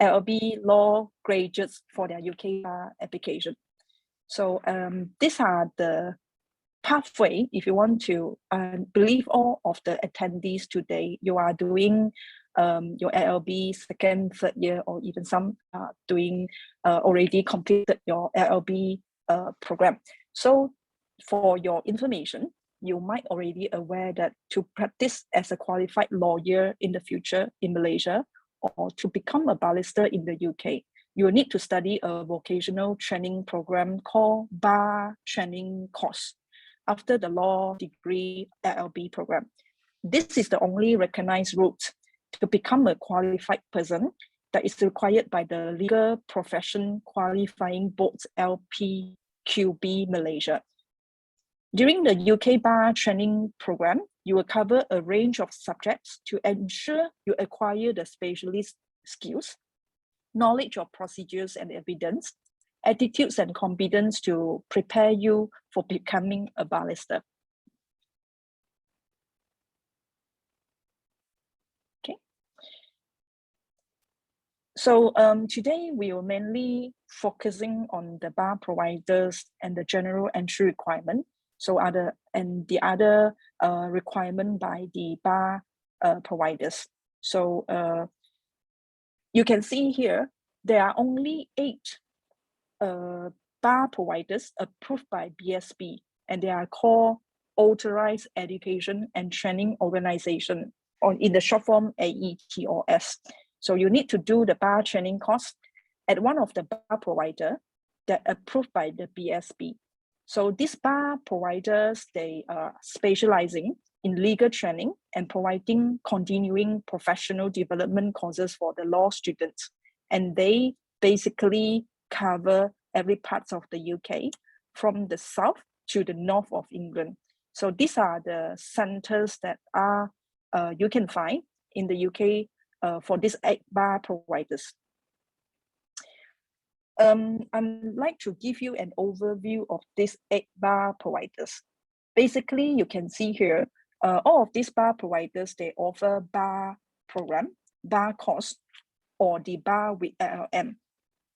LLB law graduates for their UK bar application. So these are the pathway if you want to believe all of the attendees today. You are doing your LLB second, third year, or even some doing already completed your LLB program. So for your information, you might already aware that to practice as a qualified lawyer in the future in Malaysia, or to become a barrister in the UK, you will need to study a vocational training program called Bar Training Course after the law degree LLB program. This is the only recognized route to become a qualified person that is required by the Legal Profession Qualifying Board's LPQB Malaysia. During the UK Bar Training Program, you will cover a range of subjects to ensure you acquire the specialist skills, knowledge of procedures and evidence, attitudes and competence to prepare you for becoming a barrister. Okay. So today we are mainly focusing on the bar providers and the general entry requirement. So the other requirement by the bar providers. So you can see here, there are only 8 bar providers approved by BSB, and they are called Authorized Education and Training Organization, or in the short form AETOS. So you need to do the bar training course at one of the bar provider that approved by the BSB. So these bar providers, they are specializing in legal training and providing continuing professional development courses for the law students. And they basically cover every part of the UK from the south to the north of England. So these are the centers that are you can find in the UK for these 8 bar providers. I'd like to give you an overview of these 8 bar providers. Basically, you can see here, all of these bar providers, they offer bar program, bar course, or the bar with LLM.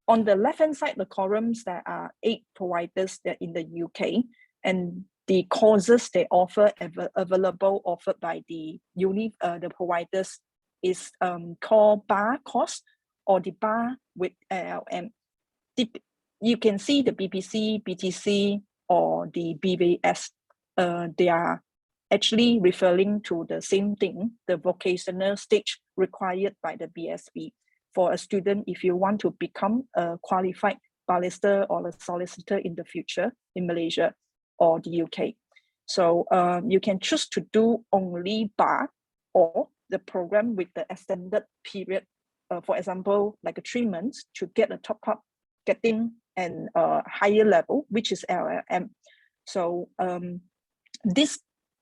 On the left-hand side, the columns, there are 8 providers that in the UK, and the courses they offer available offered by the providers is called bar course or the bar with LLM. You can see the BPC, BTC, or the BVS. They are actually referring to the same thing, the vocational stage required by the BSB for a student if you want to become a qualified barrister or a solicitor in the future in Malaysia or the UK. So you can choose to do only bar or the program with the extended period, for example, like 3 months to get a top-up, getting an higher level, which is LLM. So these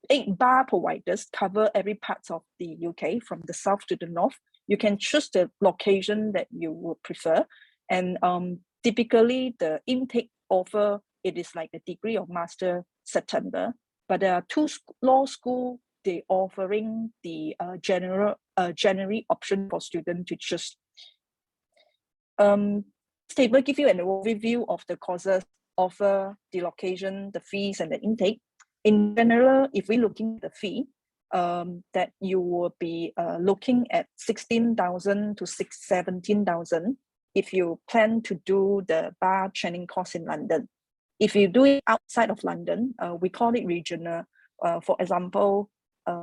8 bar providers cover every part of the UK from the south to the north. You can choose the location that you would prefer. And typically the intake offer, it is like a degree of master September, but there are 2 law schools, they offering the January option for students to choose. This table gives you an overview of the courses offer, the location, the fees, and the intake. In general, if we're looking at the fee, that you will be looking at 16,000 to 17,000 if you plan to do the bar training course in London. If you do it outside of London, we call it regional. For example,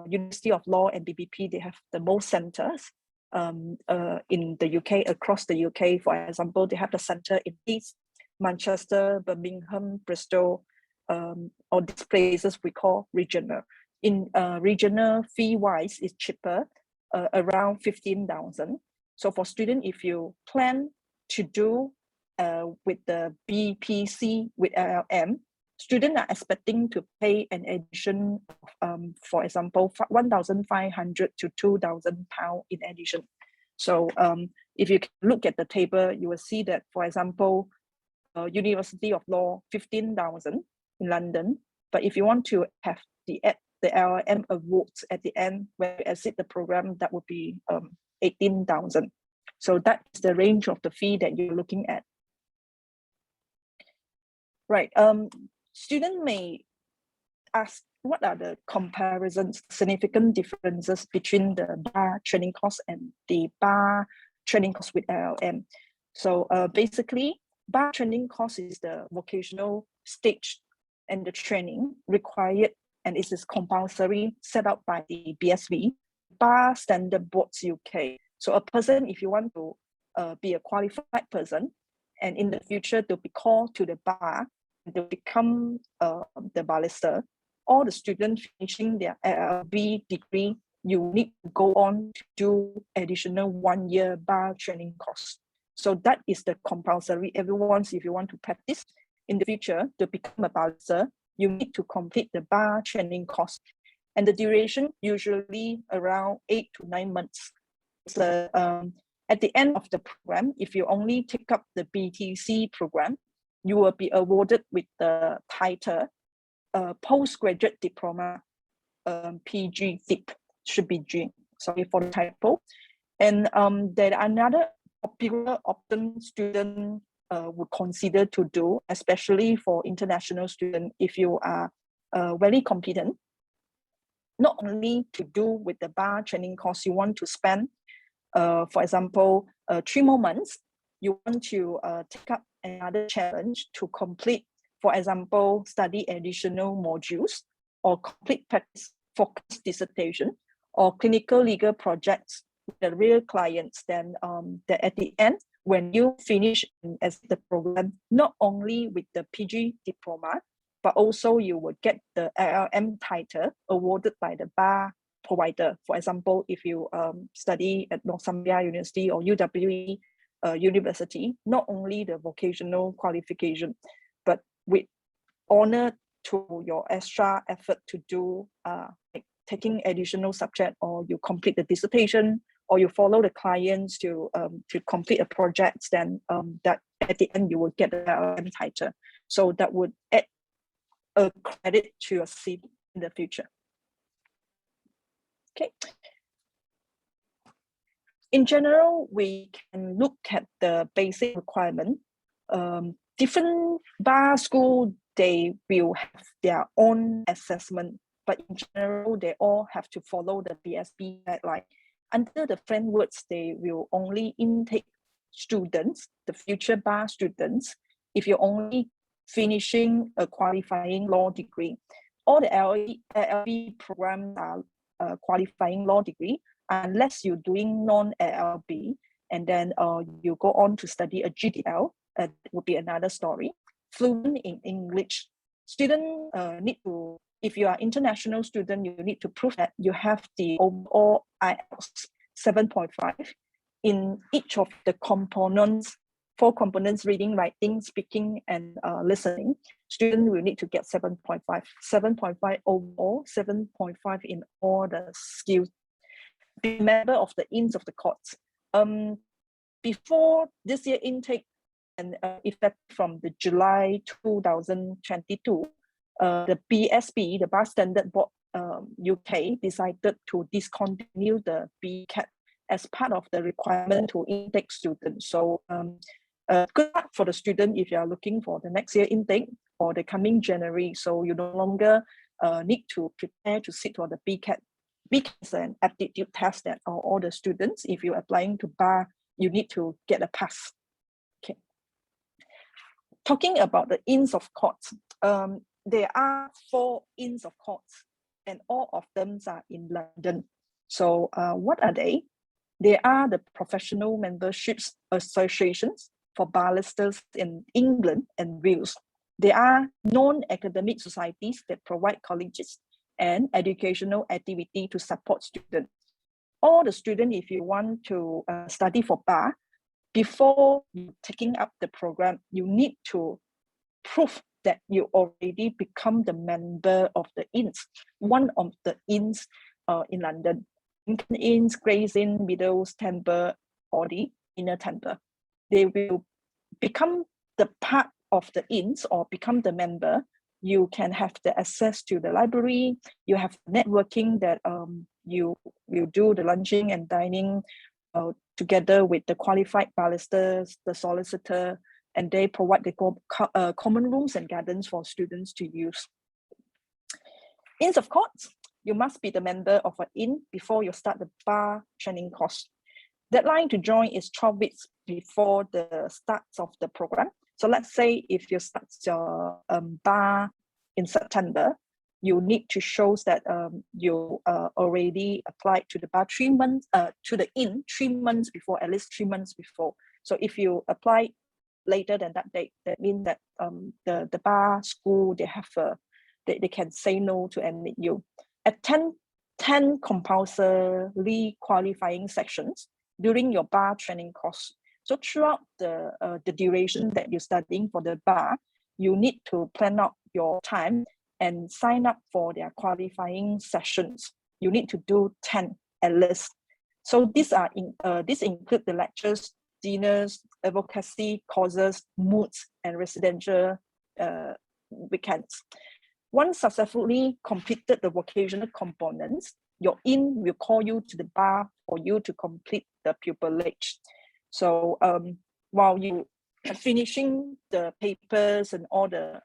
University of Law and BPP, they have the most centers in the UK, across the UK. For example, they have the center in Leeds, Manchester, Birmingham, Bristol, or these places we call regional. In regional fee-wise, it's cheaper, around 15,000. So for students, if you plan to do with the BPC with LLM, students are expecting to pay an addition of, for example, 1,500 to 2,000 pounds in addition. So if you look at the table, you will see that, for example, University of Law, 15,000 in London. But if you want to have the LLM awards at the end, where you exit the program, that would be 18,000. So that's the range of the fee that you're looking at. Right. Student may ask, what are the comparisons, significant differences between the bar training course and the bar training course with LLM? So basically, bar training course is the vocational stage and the training required, and it is compulsory, set up by the BSV, Bar Standard Boards UK. So a person, if you want to be a qualified person, and in the future to be called to the bar, to become the barrister, all the students finishing their LLB degree, you need to go on to do additional 1-year bar training course. So that is the compulsory. Everyone, if you want to practice in the future to become a barrister, you need to complete the bar training course. And the duration usually around 8 to 9 months. So, at the end of the program, if you only take up the BTC program, you will be awarded with the title postgraduate diploma, PG DIP, should be G, sorry for the typo. And there are another popular option student would consider to do, especially for international students, if you are very competent, not only to do with the bar training course, you want to spend, for example, 3 more months, you want to take up another challenge to complete, for example, study additional modules or complete practice focus dissertation or clinical legal projects with the real clients. Then that at the end, when you finish as the program, not only with the PG diploma, but also you would get the LLM title awarded by the bar provider. For example, if you study at Northumbria University or UWE University, not only the vocational qualification, but with honor to your extra effort to do like taking additional subject, or you complete the dissertation, or you follow the clients to complete a project, then that at the end you will get the LLM title. So that would add a credit to your CV in the future. Okay. In general, we can look at the basic requirement. Different bar school, they will have their own assessment, but in general, they all have to follow the BSB guideline. Under the frameworks, they will only intake students, the future bar students, if you're only finishing a qualifying law degree. All the LLB programs are qualifying law degree, unless you're doing non-LLB, and then you go on to study a GDL, that would be another story. Fluent in English. Students need to, if you are international student, you need to prove that you have the overall IELTS 7.5 in each of the components, 4 components: reading, writing, speaking, and listening. Student will need to get 7.5. 7.5 overall, 7.5 in all the skills. Be a member of the Inns of the Courts. Before this year intake, and effect from the July 2022, the BSB, the Bar Standard Board UK, decided to discontinue the BCAT as part of the requirement to intake students. So good luck for the student if you are looking for the next year intake or the coming January. So you no longer need to prepare to sit for the BCAT. BCAT is an aptitude test that all the students, if you're applying to bar, you need to get a pass. Okay. Talking about the Inns of Courts, there are 4 Inns of Courts, and all of them are in London. So what are they? They are the professional memberships associations for barristers in England and Wales. They are non-academic societies that provide colleges and educational activity to support students. All the students, if you want to study for bar, before you taking up the program, you need to prove that you already become the member of the Inns, one of the Inns in London. Inns, Gray's Inn, Meadows, Temple, or the Inner Temple. They will become the part of the Inns or become the member. You can have the access to the library. You have networking that you will do the lunching and dining together with the qualified barristers, the solicitor, and they provide the common rooms and gardens for students to use. Inns of courts, you must be the member of an inn before you start the bar training course. Deadline to join is 12 weeks before the start of the program. So let's say if you start your bar in September, you need to show that you already applied to the bar 3 months, to the inn 3 months before, at least 3 months before. So if you apply later than that date, that means that the bar school, they have they can say no to admit you. At 10 compulsory qualifying sections during your bar training course. So throughout the duration that you're studying for the bar, you need to plan out your time and sign up for their qualifying sessions. You need to do 10 at least. So these include the lectures, dinners, advocacy courses, moods, and residential weekends. Once successfully completed the vocational components, your inn will call you to the bar for you to complete the pupillage. So while you are finishing the papers and all the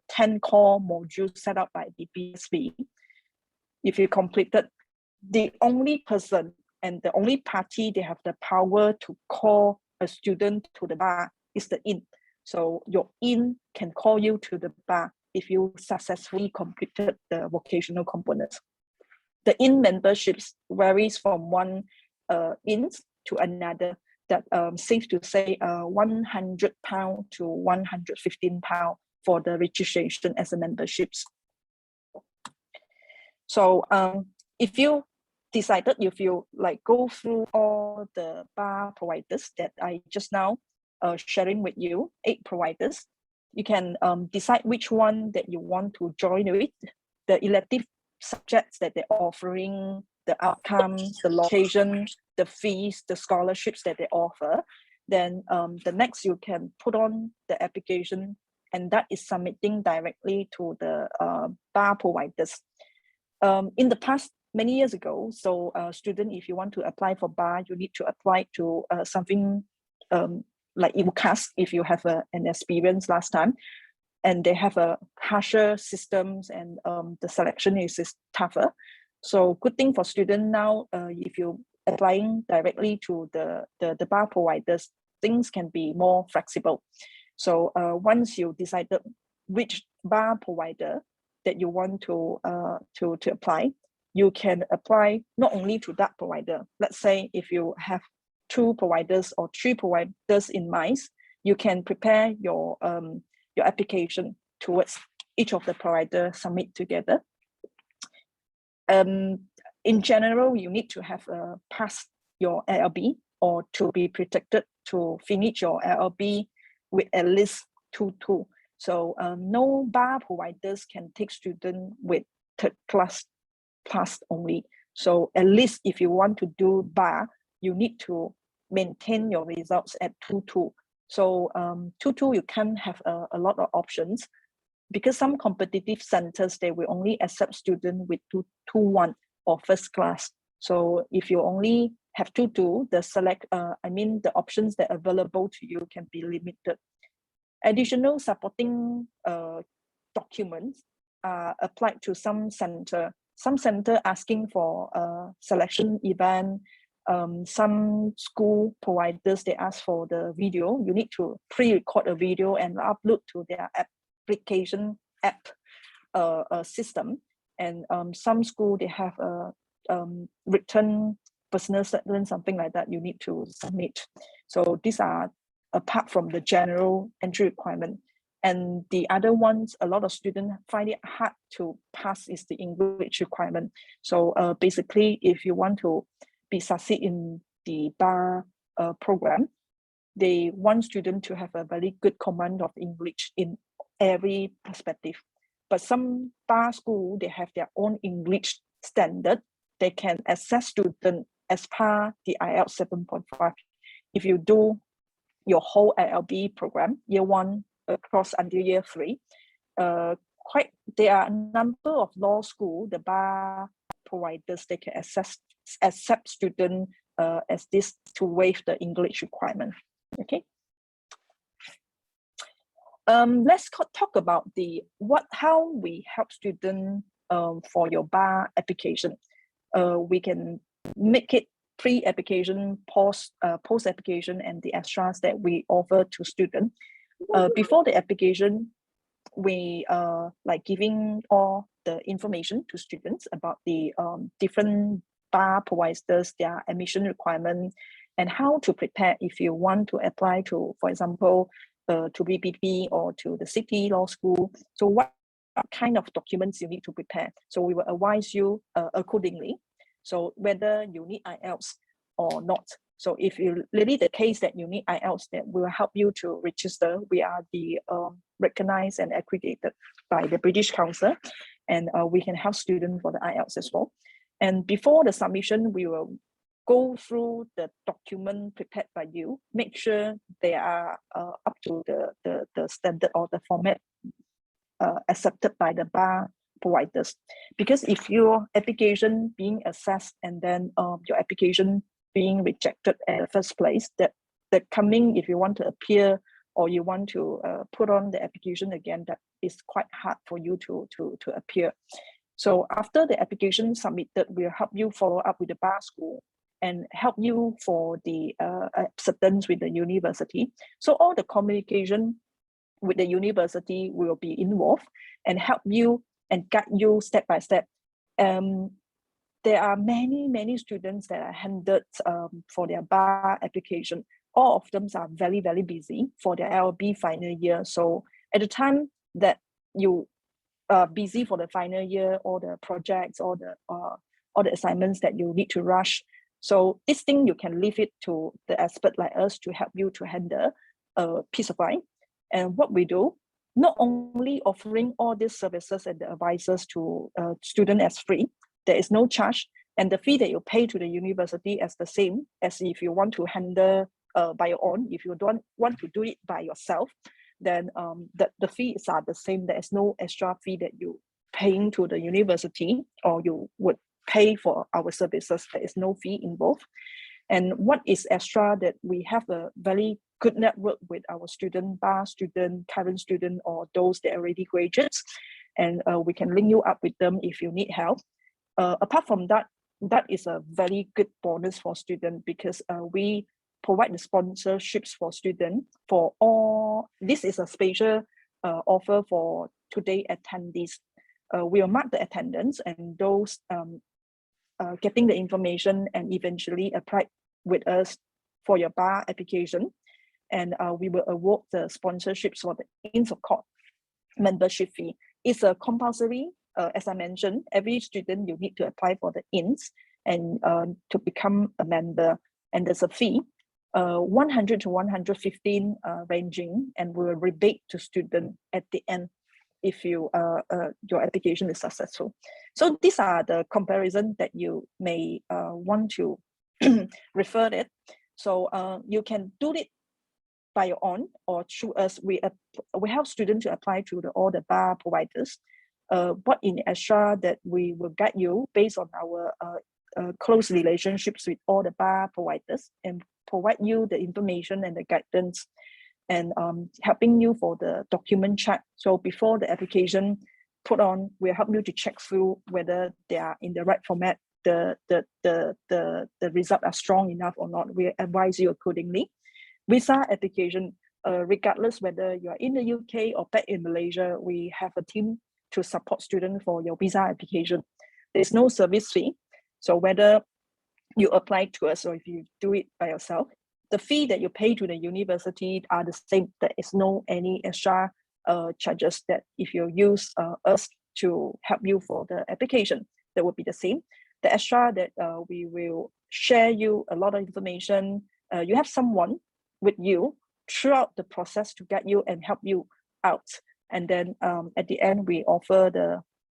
10 core modules set up by the BSB, if you completed, the only person and the only party they have the power to call a student to the bar is the inn. So your inn can call you to the bar if you successfully completed the vocational components. The inn memberships varies from one inn to another. That safe to say £100 to £115 for the registration as a memberships. So if you decided, if you like go through all the bar providers that I just now sharing with you, 8 providers, you can decide which one that you want to join with, the elective subjects that they're offering, the outcomes, the location, the fees, the scholarships that they offer. Then the next you can put on the application, and that is submitting directly to the bar providers. In the past, many years ago, so student, if you want to apply for bar, you need to apply to something like UCAS if you have an experience last time, and they have a harsher systems, and the selection is tougher. So good thing for student now, if you applying directly to the bar providers, things can be more flexible. So once you decided which bar provider that you want to apply, you can apply not only to that provider. Let's say if you have 2 providers or 3 providers in mind, you can prepare your application towards each of the providers, submit together. In general, you need to have passed your LLB or to be protected to finish your LLB with at least 2.2. So no bar providers can take students with 3rd class plus only. So at least if you want to do bar, you need to maintain your results at 2.2. So 2.2, you can't have a lot of options, because some competitive centers, they will only accept students with 2.1 or 1st class. So if you only have 2.2, the options that are available to you can be limited. Additional supporting documents are applied to some center. Some center asking for a selection event. Some school providers, they ask for the video. You need to pre-record a video and upload to their application app system. And some school, they have a written personal statement, something like that, you need to submit. So these are apart from the general entry requirement. And the other ones, a lot of students find it hard to pass, is the English requirement. So basically, if you want to succeed in the bar program, they want students to have a very good command of English in every perspective. But some bar school, they have their own English standard. They can assess students as per the IELTS 7.5. If you do your whole LLB program, year 1 across until year 3, there are a number of law school, the bar providers, they can accept students as this to waive the English requirement. Okay. Let's talk about how we help students for your bar application. We can make it pre-application, post-application, and the extras that we offer to students. Before the application, we like giving all the information to students about the different bar providers, their admission requirement, and how to prepare if you want to apply to, for example, to BPP or to the City Law School. So what kind of documents you need to prepare. So we will advise you accordingly. So whether you need IELTS or not. So if you really the case that you need IELTS, then we will help you to register. We are the recognized and accredited by the British Council, and we can help students for the IELTS as well. And before the submission, we will go through the document prepared by you, make sure they are up to the standard or the format accepted by the bar providers. Because if your application being assessed and then your application being rejected at the first place, that coming, if you want to appear or you want to put on the application again, that is quite hard for you to appear. So after the application submitted, we'll help you follow up with the bar school and help you for the acceptance with the university. So all the communication with the university will be involved and help you and guide you step by step. There are many students that are handled for their bar application. All of them are very busy for their LLB final year. So at the time that you are busy for the final year, all the projects, all the assignments that you need to rush. So this thing you can leave it to the expert like us to help you to handle peace of mind. And what we do, not only offering all these services and the advisors to students as free, there is no charge, and the fee that you pay to the university is the same as if you want to handle by your own. If you don't want to do it by yourself, then the fees are the same. There is no extra fee that you paying to the university or you would pay for our services. There is no fee involved. And what is extra, that we have a very good network with our student, bar student, current student, or those that are already graduates, and we can link you up with them if you need help. Apart from that, that is a very good bonus for students, because we provide the sponsorships for students for all. This is a special offer for today attendees. We will mark the attendance and those getting the information and eventually apply with us for your bar application. And we will award the sponsorships for the Inns of Court membership fee. It's a compulsory, as I mentioned, every student, you need to apply for the Inns and to become a member. And there's a fee, 100 to 115 ranging, and will rebate to student at the end if you your application is successful. So these are the comparison that you may want to refer it. So you can do it by your own or through us. We help students to apply to all the bar providers. But in extra, that we will guide you based on our close relationships with all the bar providers and provide you the information and the guidance, and helping you for the document check. So before the application put on, we'll help you to check through whether they are in the right format, the results are strong enough or not. We advise you accordingly. Visa application, regardless whether you are in the UK or back in Malaysia, we have a team to support students for your visa application. There's no service fee. So whether you apply to us or if you do it by yourself, the fee that you pay to the university are the same. There is no any extra charges that if you use us to help you for the application, that will be the same. The extra that we will share you a lot of information. You have someone with you throughout the process to guide you and help you out. And then at the end, we offer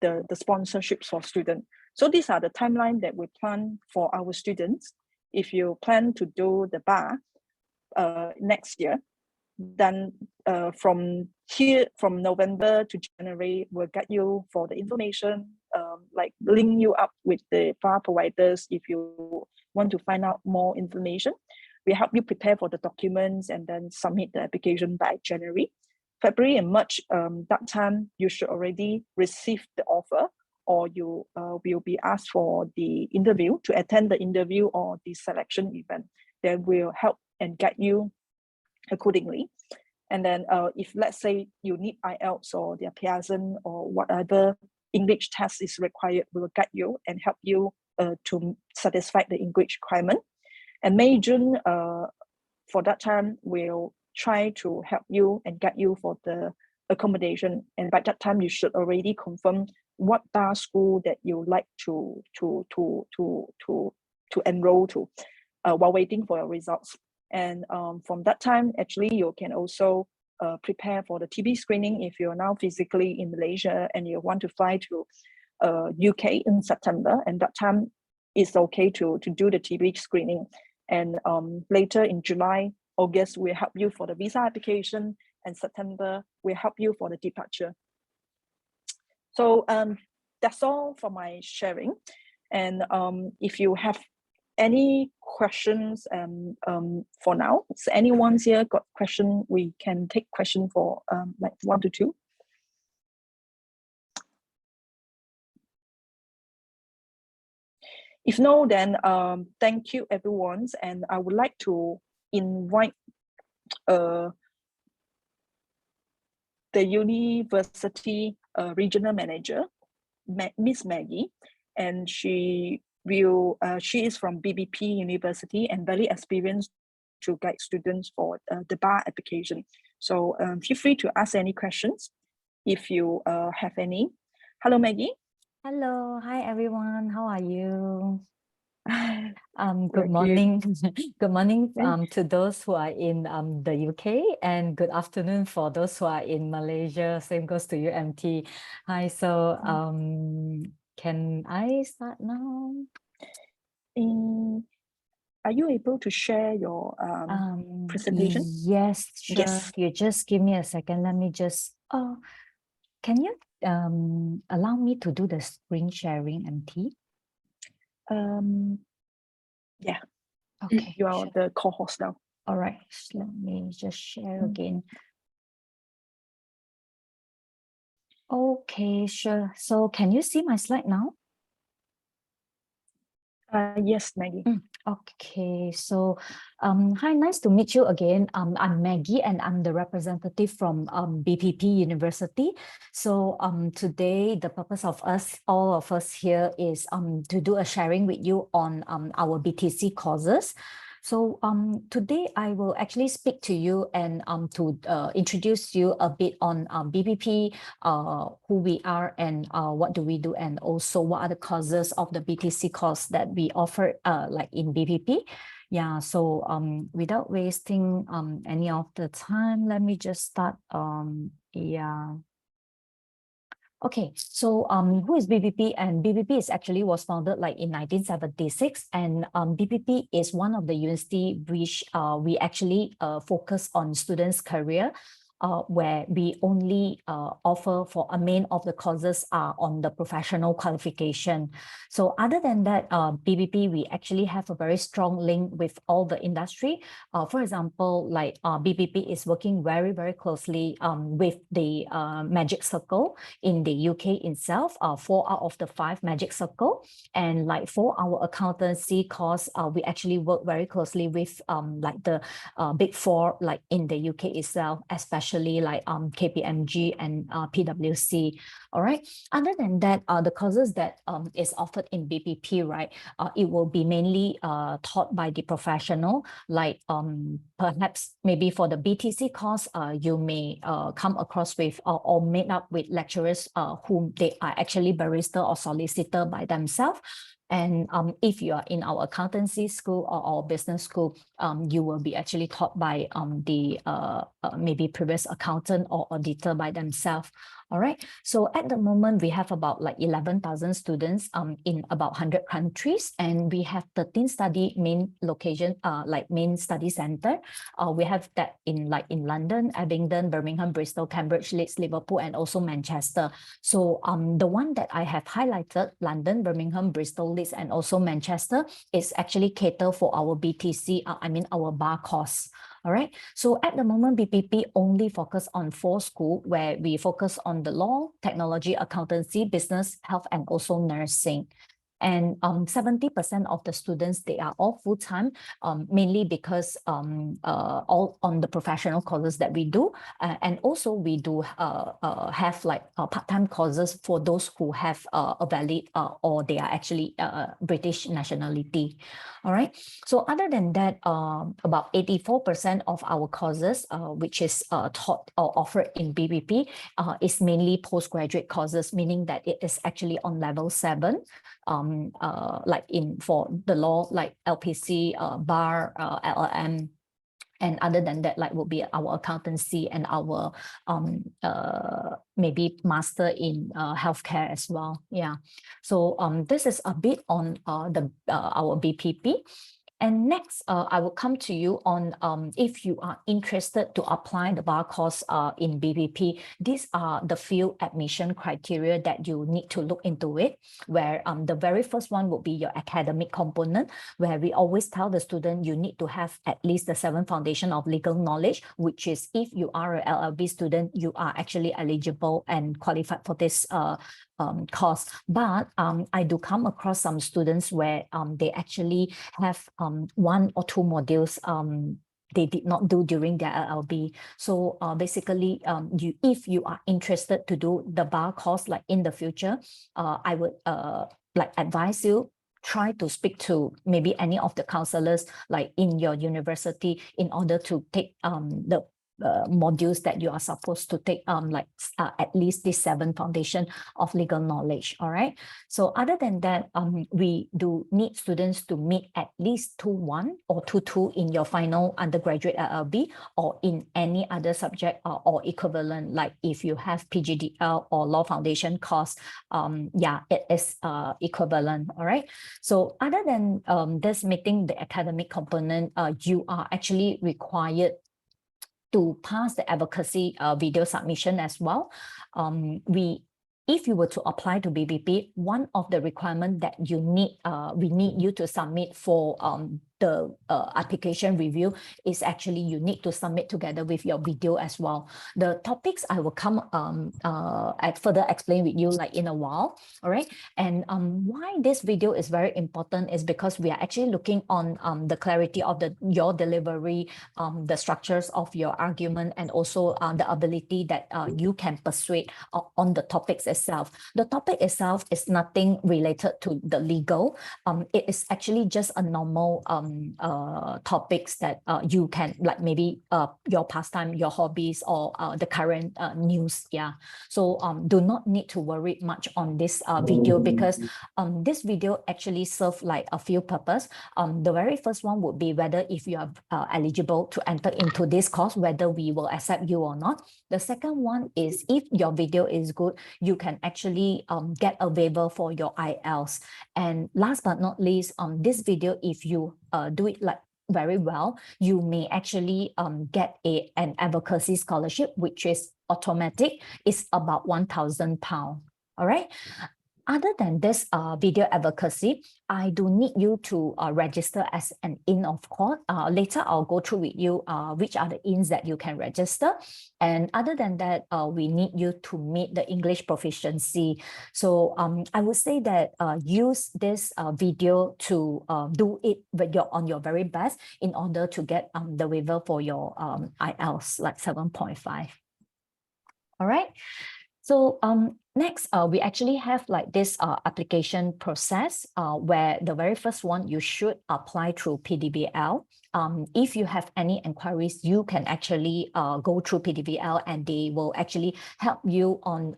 the sponsorships for students. So these are the timeline that we plan for our students. If you plan to do the bar next year, then from November to January, we'll get you for the information, like link you up with the bar providers if you want to find out more information, we help you prepare for the documents and then submit the application by January. February and March, that time you should already receive the offer, or you will be asked for the interview, to attend the interview or the selection event. That will help and guide you accordingly. And then if let's say you need IELTS or the Pearson or whatever English test is required, we will guide you and help you to satisfy the English requirement. And May, June, for that time, we'll try to help you and guide you for the accommodation. And by that time, you should already confirm what bar school that you like to enroll to while waiting for your results. And from that time, actually, you can also prepare for the TB screening if you're now physically in Malaysia and you want to fly to UK in September. And that time, it's okay to do the TB screening. And later in July, August, we'll help you for the visa application, and September, we'll help you for the departure. So that's all for my sharing. And if you have any questions for now, so anyone's here got question, we can take question for like 1 to 2. If no, then thank you everyone. And I would like to invite the university regional manager, Miss Maggie, and she is from BPP University and very experienced to guide students for the bar application. So feel free to ask any questions if you have any. Hello, Maggie. Hello, hi everyone. How are you? Good morning. Good morning to those who are in the UK, and good afternoon for those who are in Malaysia. Same goes to you, MT. Hi. So can I start now? Are you able to share your presentation? Yes, sure. Yes. You just give me a second. Let me just. Can you allow me to do the screen sharing, MT? Yeah. Okay. You are the co-host now. All right. Let me just share again. Okay, sure. So can you see my slide now? Yes, Maggie. Okay, so hi, nice to meet you again. I'm Maggie and I'm the representative from BPP University. So today the purpose of all of us here is to do a sharing with you on our BTC courses. So today I will actually speak to you and to introduce you a bit on BPP, who we are and what do we do, and also what are the courses of the BTC course that we offer like in BPP. Yeah, so without wasting any of the time, let me just start. Okay, so who is BPP? And BPP was founded like in 1976, and BPP is one of the university which we actually focus on students' career, where we only offer for a main of the courses are on the professional qualification. So other than that, BPP, we actually have a very strong link with all the industry. For example, like BPP is working very, very closely with the Magic Circle in the UK itself, 4 out of the 5 Magic Circle. And like for our accountancy course, we actually work very closely with like the Big 4, like in the UK itself, especially like KPMG and PwC. All right. Other than that, the courses that is offered in BPP, right, it will be mainly taught by the professional, like perhaps maybe for the BTC course, you may come across with or meet up with lecturers whom they are actually barrister or solicitor by themselves. And if you are in our accountancy school or our business school, you will be actually taught by the maybe previous accountant or auditor by themselves. All right. So at the moment, we have about like 11,000 students in about 100 countries, and we have 13 study main location, like main study center. We have that in London, Abingdon, Birmingham, Bristol, Cambridge, Leeds, Liverpool, and also Manchester. So the one that I have highlighted, London, Birmingham, Bristol, Leeds, and also Manchester, is actually cater for our BTC, our bar course. All right. So at the moment, BPP only focus on 4 schools where we focus on the law, technology, accountancy, business, health, and also nursing. And 70% of the students, they are all full-time, mainly because all on the professional courses that we do. And also we do have like part-time courses for those who have a valid or they are actually British nationality. All right. So other than that, about 84% of our courses, which is taught or offered in BPP, is mainly postgraduate courses, meaning that it is actually on level 7. Like for the law, like LPC, bar, LLM. And other than that, like will be our accountancy and our maybe master in healthcare as well. Yeah. So this is a bit on our BPP. And next, I will come to you on if you are interested to apply the bar course in BPP, these are the few admission criteria that you need to look into it, where the very first one would be your academic component, where we always tell the student you need to have at least the 7 foundation of legal knowledge, which is if you are a LLB student, you are actually eligible and qualified for this course. But I do come across some students where they actually have 1 or 2 modules they did not do during their LLB. So basically, if you are interested to do the bar course like in the future, I would like advise you try to speak to maybe any of the counselors like in your university in order to take the modules that you are supposed to take at least this 7 foundation of legal knowledge. All right. So other than that, we do need students to meet at least 2-1 or 2-2 in your final undergraduate LLB or in any other subject or equivalent, like if you have PGDL or law foundation course, yeah, it is equivalent. All right. So other than this meeting the academic component, you are actually required to pass the advocacy video submission as well. If you were to apply to BPP, one of the requirements that you need, we need you to submit for the application review is actually you need to submit together with your video as well. The topics I will come further explain with you like in a while. All right. And why this video is very important is because we are actually looking on the clarity of your delivery, the structures of your argument, and also the ability that you can persuade on the topics itself. The topic itself is nothing related to the legal. It is actually just a normal topics that you can like maybe your pastime, your hobbies, or the current news. Yeah. So do not need to worry much on this video because this video actually serve like a few purpose. The very first one would be whether if you are eligible to enter into this course, whether we will accept you or not. The second one is if your video is good, you can actually get a waiver for your IELTS. And last but not least, this video, if you do it like very well, you may actually get an advocacy scholarship, which is automatic. It's about £1,000. All right. Other than this video advocacy, I do need you to register as an in, of course. Later, I'll go through with you which are the ins that you can register. And other than that, we need you to meet the English proficiency. So I would say that use this video to do it on your very best in order to get the waiver for your IELTS, like 7.5. All right. So next, we actually have like this application process where the very first one, you should apply through PDVL. If you have any inquiries, you can actually go through PDVL and they will actually help you on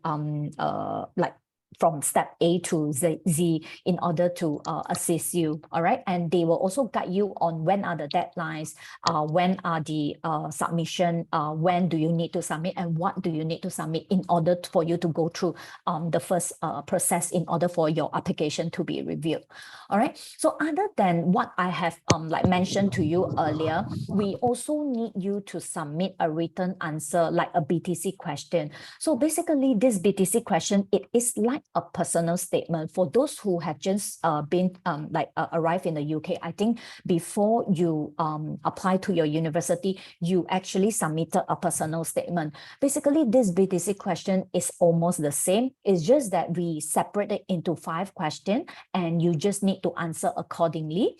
like from step A to Z in order to assist you, all right? And they will also guide you on when are the deadlines, when are the submission, when do you need to submit, and what do you need to submit in order for you to go through the first process in order for your application to be reviewed, all right? So other than what I have like mentioned to you earlier, we also need you to submit a written answer like a BTC question. So basically this BTC question, it is like a personal statement for those who have just been arrived in the UK. I think before you apply to your university, you actually submitted a personal statement. Basically, this BTC question is almost the same. It's just that we separate it into 5 questions and you just need to answer accordingly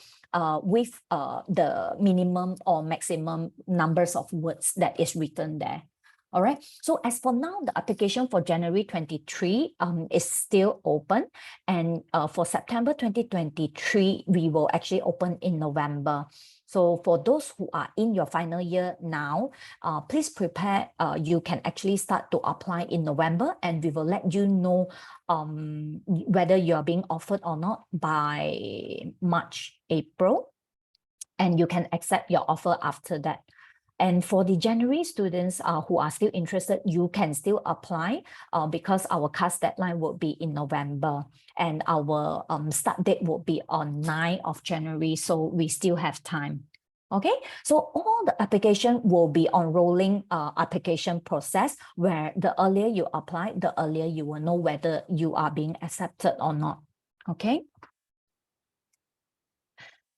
with the minimum or maximum numbers of words that is written there. All right. So as for now, the application for January 23 is still open. And for September 2023, we will actually open in November. So for those who are in your final year now, please prepare. You can actually start to apply in November, and we will let you know whether you are being offered or not by March, April. And you can accept your offer after that. And for the January students who are still interested, you can still apply because our CAS deadline will be in November and our start date will be on 9th of January. So we still have time. Okay, so all the application will be on rolling application process where the earlier you apply, the earlier you will know whether you are being accepted or not. Okay.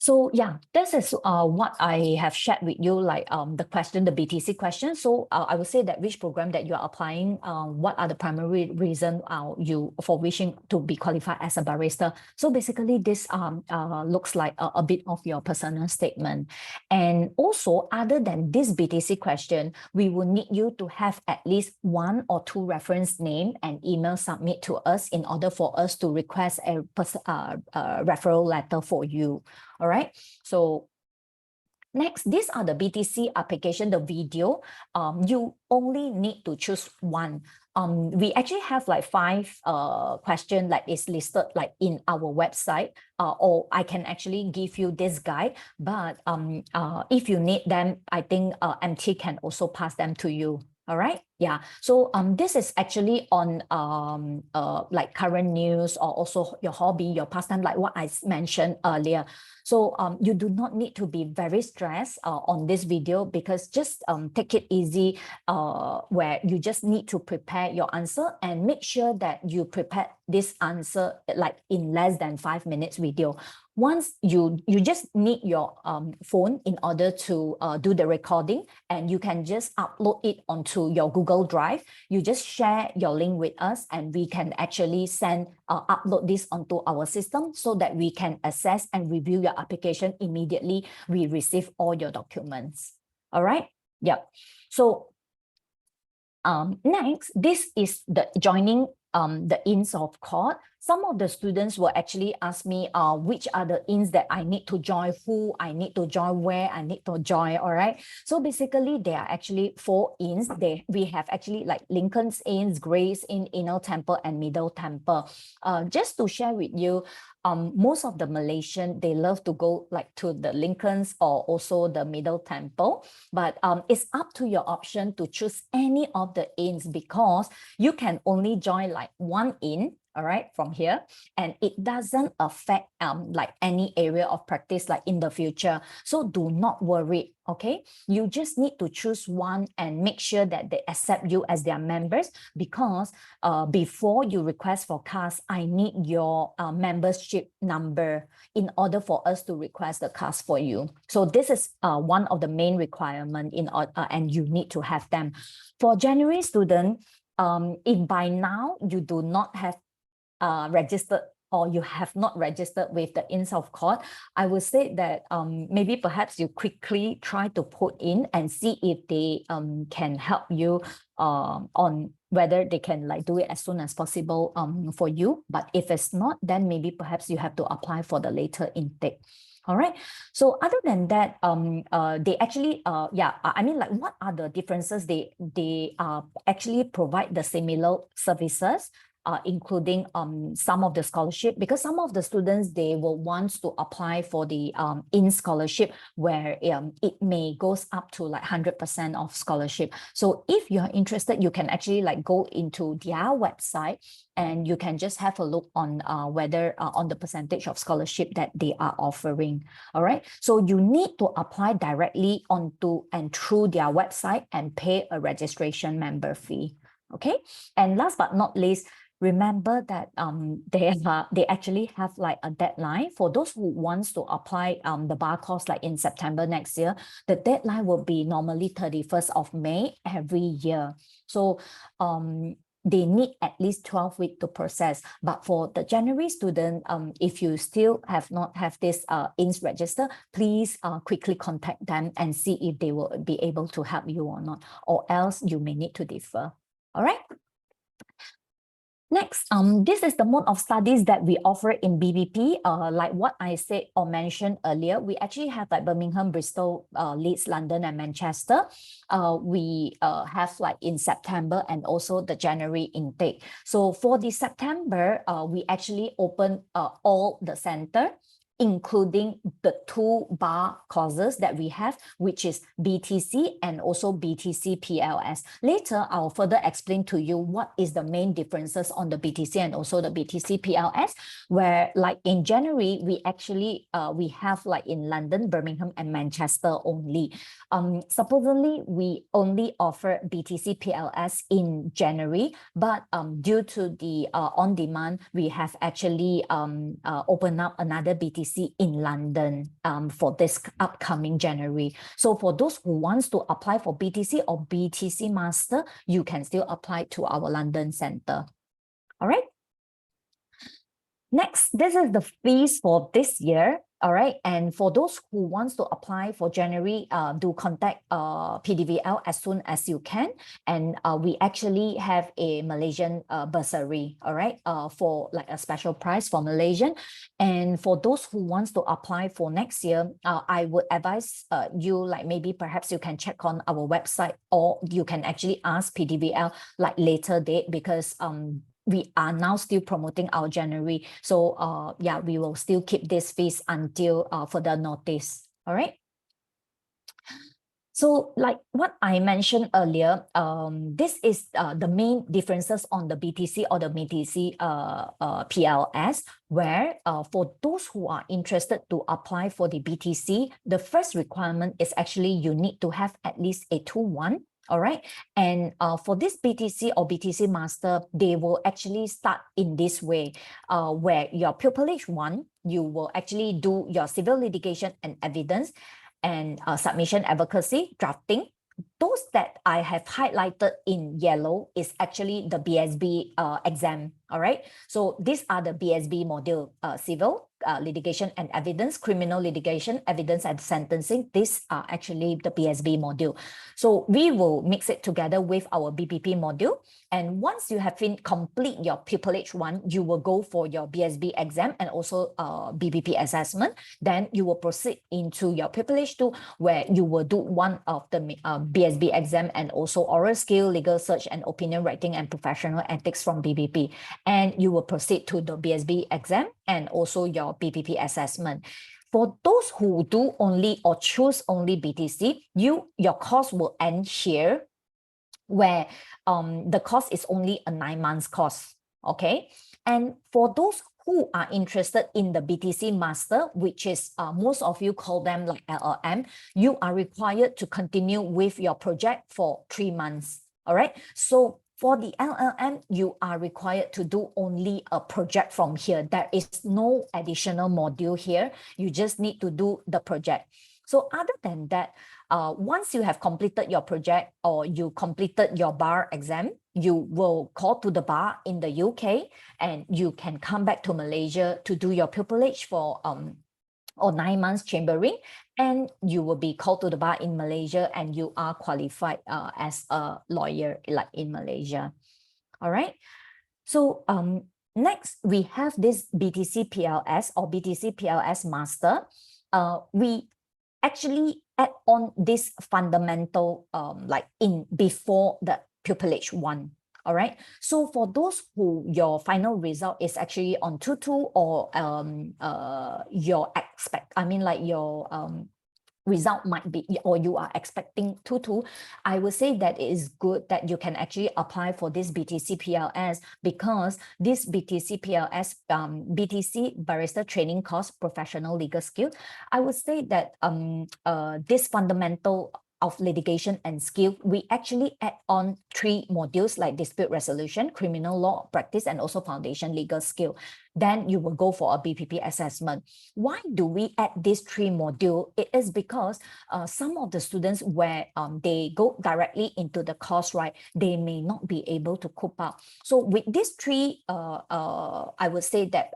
So yeah, this is what I have shared with you, like the question, the BTC question. So I would say that which program that you are applying, what are the primary reason you for wishing to be qualified as a barrister. So basically this looks like a bit of your personal statement. And also other than this BTC question, we will need you to have at least 1 or 2 reference name and email submit to us in order for us to request a referral letter for you. All right, so next, these are the BTC application, the video. You only need to choose one. We actually have like 5 questions like is listed like in our website, or I can actually give you this guide, but if you need them, I think MT can also pass them to you. All right. Yeah. So this is actually on like current news or also your hobby, your pastime, like what I mentioned earlier. So you do not need to be very stressed on this video because just take it easy where you just need to prepare your answer and make sure that you prepare this answer like in less than 5 minutes video. Once you just need your phone in order to do the recording, and you can just upload it onto your Google Drive. You just share your link with us and we can actually upload this onto our system so that we can assess and review your application immediately we receive all your documents. All right. Yep. So next, this is the joining the ins of court. Some of the students will actually ask me which are the ins that I need to join, who I need to join, where I need to join. All right. So basically, there are actually 4 ins. We have actually like Lincoln's Inns, Grace Inn, Inner Temple, and Middle Temple. Just to share with you, most of the Malaysian, they love to go like to the Lincoln's or also the Middle Temple, but it's up to your option to choose any of the inns because you can only join like 1 inn, all right, from here, and it doesn't affect like any area of practice like in the future. So do not worry. Okay, you just need to choose one and make sure that they accept you as their members because before you request for CAS, I need your membership number in order for us to request the CAS for you. So this is one of the main requirements and you need to have them. For January student, if by now you do not have registered or you have not registered with the Inns of Court, I would say that maybe perhaps you quickly try to put in and see if they can help you on whether they can like do it as soon as possible for you. But if it's not, then maybe perhaps you have to apply for the later intake. All right. So other than that, they actually, I mean, like, what are the differences? They actually provide the similar services. including some of the scholarship, because some of the students, they will want to apply for the in scholarship where it may goes up to like 100% of scholarship. So if you're interested, you can actually like go into their website and you can just have a look on whether on the percentage of scholarship that they are offering. All right. So you need to apply directly onto and through their website and pay a registration member fee. Okay. And last but not least, remember that they actually have like a deadline for those who wants to apply the bar course like in September next year. The deadline will be normally 31st of May every year. So they need at least 12 weeks to process. But for the January student, if you still have not have this INS register, please quickly contact them and see if they will be able to help you or not, or else you may need to defer. All right. Next, this is the mode of studies that we offer in BBP. Like what I said or mentioned earlier, we actually have like Birmingham, Bristol, Leeds, London, and Manchester. We have like in September and also the January intake. So for the September, we actually open all the center, including the 2 bar courses that we have, which is BTC and also BTC PLS. Later, I'll further explain to you what is the main differences on the BTC and also the BTC PLS, where like in January, we actually, we have like in London, Birmingham, and Manchester only. Supposedly, we only offer BTC PLS in January, but due to the on-demand, we have actually opened up another BTC in London for this upcoming January. So for those who wants to apply for BTC or BTC Master, you can still apply to our London center. All right. Next, this is the fees for this year. All right. And for those who wants to apply for January, do contact PDVL as soon as you can. And we actually have a Malaysian bursary, all right, for like a special price for Malaysian. And for those who wants to apply for next year, I would advise you like maybe perhaps you can check on our website, or you can actually ask PDVL like later date, because we are now still promoting our January. So yeah, we will still keep this fees until further notice. All right. So like what I mentioned earlier, this is the main differences on the BTC or the BTC PLS, where for those who are interested to apply for the BTC, the first requirement is actually you need to have at least a 2-1. All right. And for this BTC or BTC Master, they will actually start in this way, where your pupillage 1, you will actually do your civil litigation and evidence and submission advocacy drafting. Those that I have highlighted in yellow is actually the BSB exam. All right. So these are the BSB module, civil litigation and evidence, criminal litigation, evidence and sentencing. These are actually the BSB module. So we will mix it together with our BPP module. And once you have complete your pupillage 1, you will go for your BSB exam and also BPP assessment. Then you will proceed into your pupillage 2, where you will do one of the BSB exam and also oral skill, legal search, and opinion writing and professional ethics from BPP. And you will proceed to the BSB exam and also your BPP assessment. For those who do only or choose only BTC, your course will end here, where the course is only a 9 months course. Okay. And for those who are interested in the BTC Master, which is most of you call them like LLM, you are required to continue with your project for 3 months. All right. So for the LLM, you are required to do only a project from here. There is no additional module here. You just need to do the project. So other than that, once you have completed your project or you completed your bar exam, you will call to the bar in the UK, and you can come back to Malaysia to do your pupillage for or 9 months chambering, and you will be called to the bar in Malaysia, and you are qualified as a lawyer like in Malaysia. All right. So next we have this BTC PLS or BTC PLS Master. We actually add on this fundamental like in before the pupillage 1. All right. So for those who your final result is actually on 2-2 or your result might be, or you are expecting 2-2, I would say that it is good that you can actually apply for this BTC PLS, because this BTC PLS, BTC Barrister Training Course, Professional Legal Skill, I would say that this fundamental of litigation and skill, we actually add on 3 modules like dispute resolution, criminal law practice, and also foundation legal skill. Then you will go for a BPP assessment. Why do we add these 3 modules? It is because some of the students, where they go directly into the course, right, they may not be able to cope up. So with these 3, I would say that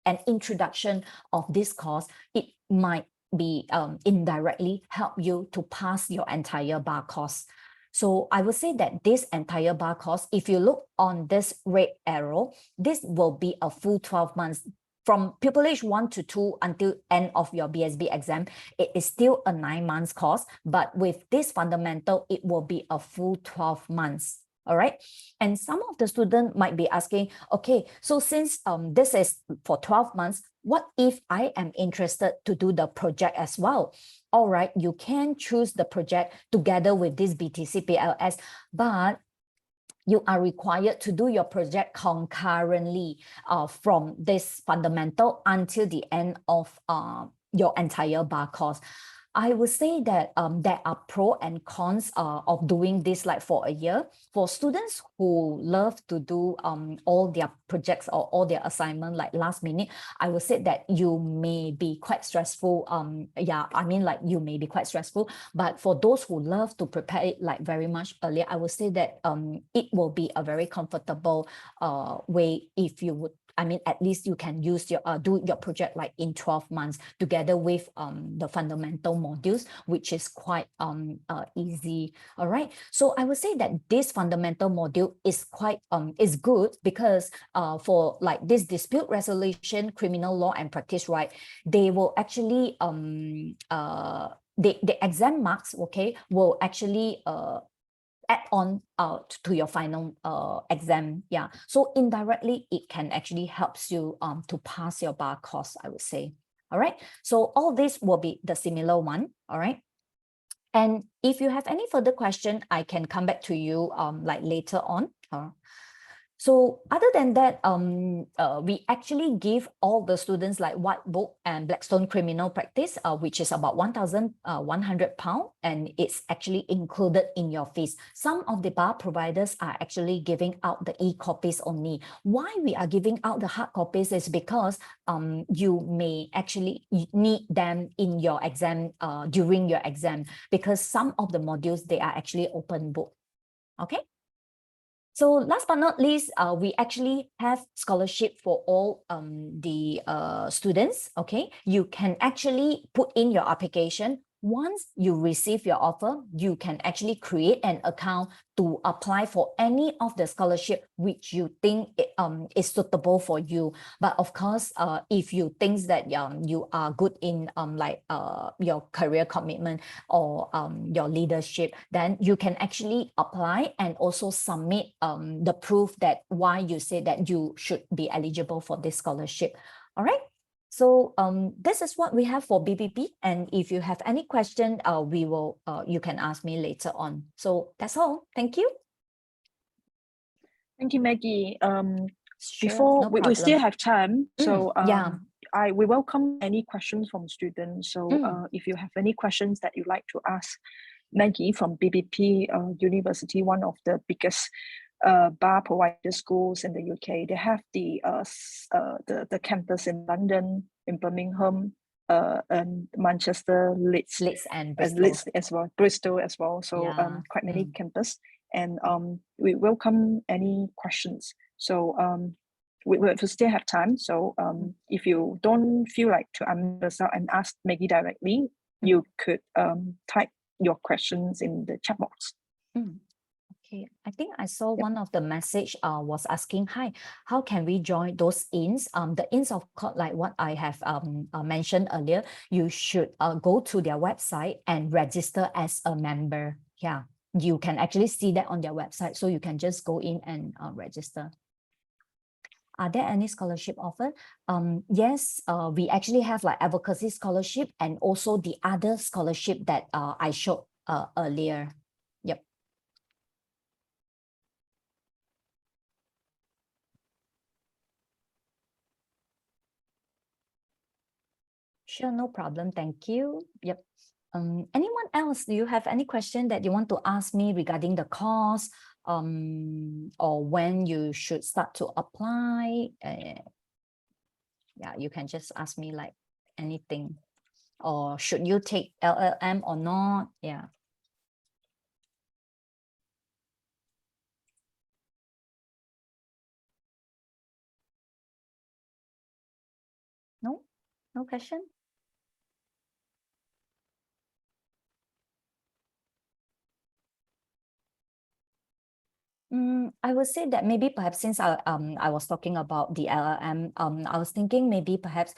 an introduction of this course, it might be indirectly help you to pass your entire bar course. So I would say that this entire bar course, if you look on this red arrow, this will be a full 12 months. From pupillage 1 to 2 until end of your BSB exam, it is still a 9 months course, but with this fundamental, it will be a full 12 months. All right. And some of the students might be asking, okay, so since this is for 12 months, what if I am interested to do the project as well? All right, you can choose the project together with this BTC PLS, but you are required to do your project concurrently from this fundamental until the end of your entire bar course. I would say that there are pros and cons of doing this like for a year. For students who love to do all their projects or all their assignment like last minute, I would say that you may be quite stressful. You may be quite stressful. But for those who love to prepare it like very much earlier, I would say that it will be a very comfortable way if you would. At least you can use your do your project like in 12 months together with the fundamental modules, which is quite easy. All right. So I would say that this fundamental module is quite is good because for like this dispute resolution, criminal law and practice, right, they will actually the exam marks, okay, will actually add on to your final exam. Yeah. So indirectly, it can actually helps you to pass your bar course, I would say. All right. So all this will be the similar one. All right. And if you have any further question, I can come back to you like later on. So other than that, we actually give all the students like White Book and Blackstone Criminal Practice, which is about £1,100, and it's actually included in your fees. Some of the bar providers are actually giving out the e-copies only. Why we are giving out the hard copies is because you may actually need them in your exam, during your exam, because some of the modules, they are actually open book. Okay. So last but not least, we actually have scholarship for all the students, okay? You can actually put in your application. Once you receive your offer, you can actually create an account to apply for any of the scholarship which you think is suitable for you. But of course, if you think that you are good in your career commitment or your leadership, then you can actually apply and also submit the proof that why you say that you should be eligible for this scholarship. All right. So this is what we have for BPP, and if you have any question, you can ask me later on. So that's all. Thank you. Thank you, Maggie. Sure, Before no we still problem. have time, so Yeah. we welcome any questions from students. So if you have any questions that you'd like to ask Maggie from BPP University, one of the biggest bar provider schools in the UK. They have the campus in London, in Birmingham, and Manchester, Leeds and Bristol. as well, Bristol as well. So Yeah. quite many campus, and we welcome any questions. So we still have time. So if you don't feel like to unmute yourself and ask Maggie directly, you could type your questions in the chat box. Okay, I think I saw one of the message was asking, hi, how can we join those ins? The ins, of course, like what I have mentioned earlier, you should go to their website and register as a member. Yeah. you can actually see that on their website. So you can just go in and register. Are there any scholarship offered? Yes, we actually have like advocacy scholarship and also the other scholarship that I showed earlier. Yep. Sure, no problem. Thank you. Yep. Anyone else? Do you have any question that you want to ask me regarding the course, or when you should start to apply? Yeah, you can just ask me like anything. Or should you take LLM or not? Yeah. No? No question? I would say that maybe perhaps since I was talking about the LLM, I was thinking maybe perhaps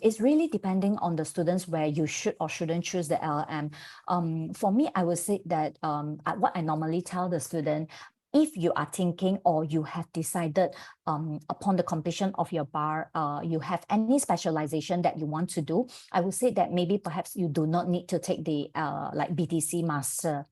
it's really depending on the students where you should or shouldn't choose the LLM. For me, I would say that what I normally tell the student, if you are thinking or you have decided upon the completion of your bar, you have any specialization that you want to do, I would say that maybe perhaps you do not need to take the like BTC master.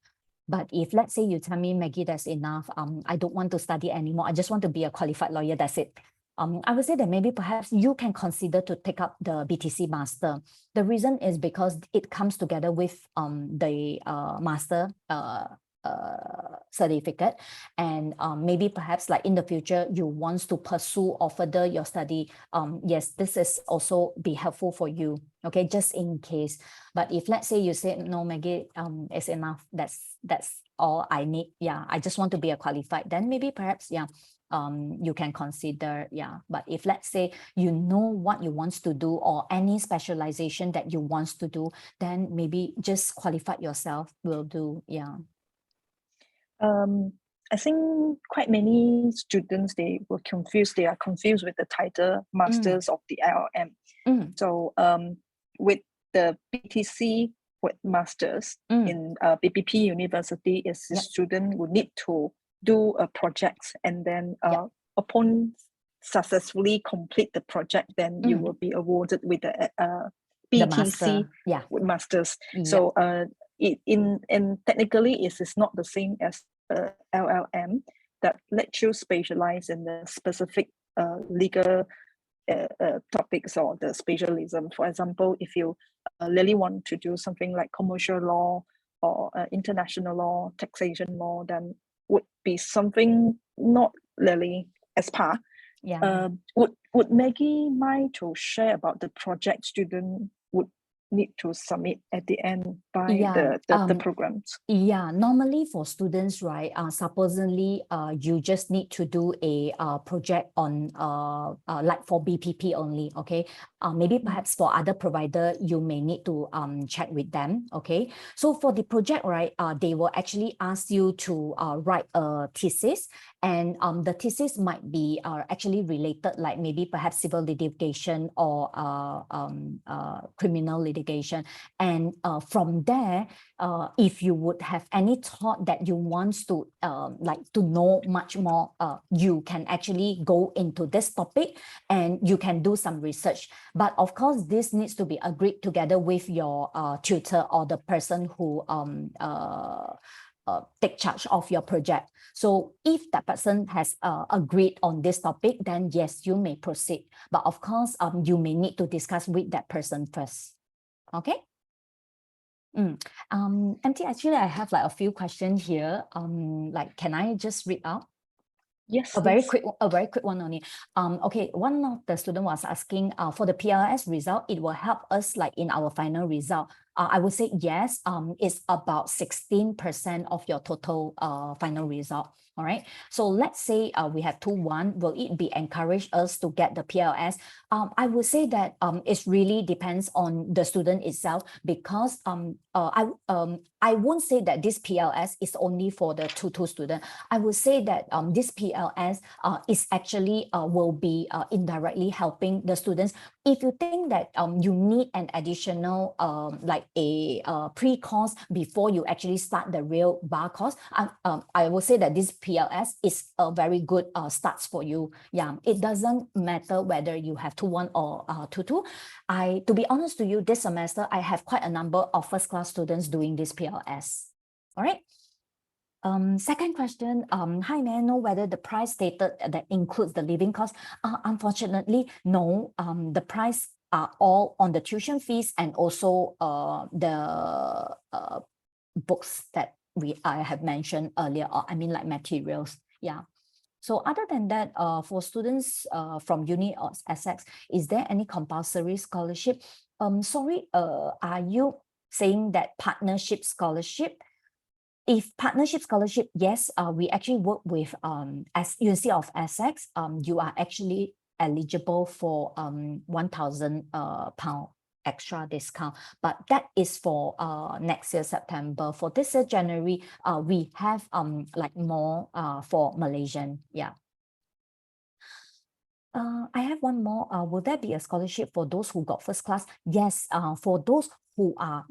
But if let's say you tell me, Maggie, that's enough, I don't want to study anymore, I just want to be a qualified lawyer, that's it. I would say that maybe perhaps you can consider to take up the BTC master. The reason is because it comes together with the master certificate, and maybe perhaps like in the future you want to pursue or further your study. Yes, this is also be helpful for you, okay, just in case. But if let's say you say, no, Maggie, it's enough, that's all I need, yeah, I just want to be a qualified, then maybe perhaps, yeah, you can consider, yeah. But if let's say you know what you want to do or any specialization that you want to do, then maybe just qualify yourself will do, yeah. I think quite many students, they were confused. They are confused with the title Masters of the LLM. So with the BTC with Masters in BPP University, is the student would need to do a project, and then upon successfully complete the project, then you will be awarded with the BTC with Masters. So in technically, it is not the same as LLM that let you specialize in the specific legal topics or the specialism. For example, if you really want to do something like commercial law or international law, taxation law, then would be something not really as par. Would Maggie mind to share about the project student would need to submit at the end by the programs? Yeah, normally for students, right, supposedly you just need to do a project on like for BPP only, okay? Maybe perhaps for other provider, you may need to check with them, okay? So for the project, right, they will actually ask you to write a thesis, and the thesis might be actually related, like maybe perhaps civil litigation or criminal litigation. And from there, if you would have any thought that you want to like to know much more, you can actually go into this topic and you can do some research. But of course, this needs to be agreed together with your tutor or the person who take charge of your project. So if that person has agreed on this topic, then yes, you may proceed. But of course, you may need to discuss with that person first. Okay. MT, actually, I have like a few questions here. Like, can I just read out? Yes, a very quick one only. Okay, one of the student was asking for the PLS result, it will help us like in our final result. I would say yes, it's about 16% of your total final result. All right. So let's say we have 2-1. Will it be encourage us to get the PLS? I would say that it really depends on the student itself, because I won't say that this PLS is only for the 2-2 student. I would say that this PLS is actually will be indirectly helping the students. If you think that you need an additional like like a pre-course before you actually start the real bar course, I will say that this PLS is a very good start for you. Yeah, it doesn't matter whether you have 2-1 or 2-2. To be honest to you, this semester I have quite a number of first class students doing this PLS. All right. Second question, hi, may I know whether the price stated that includes the living cost? Unfortunately, no. The price are all on the tuition fees and also the books that I have mentioned earlier, or I mean like materials. Yeah. So other than that, for students from uni or Essex, is there any compulsory scholarship? Sorry, are you saying that partnership scholarship? If partnership scholarship, yes, we actually work with as University of Essex. You are actually eligible for 1,000 pound extra discount, but that is for next year September. For this year January, we have like more for Malaysian. Yeah. I have one more. Will there be a scholarship for those who got first class? Yes, for those who are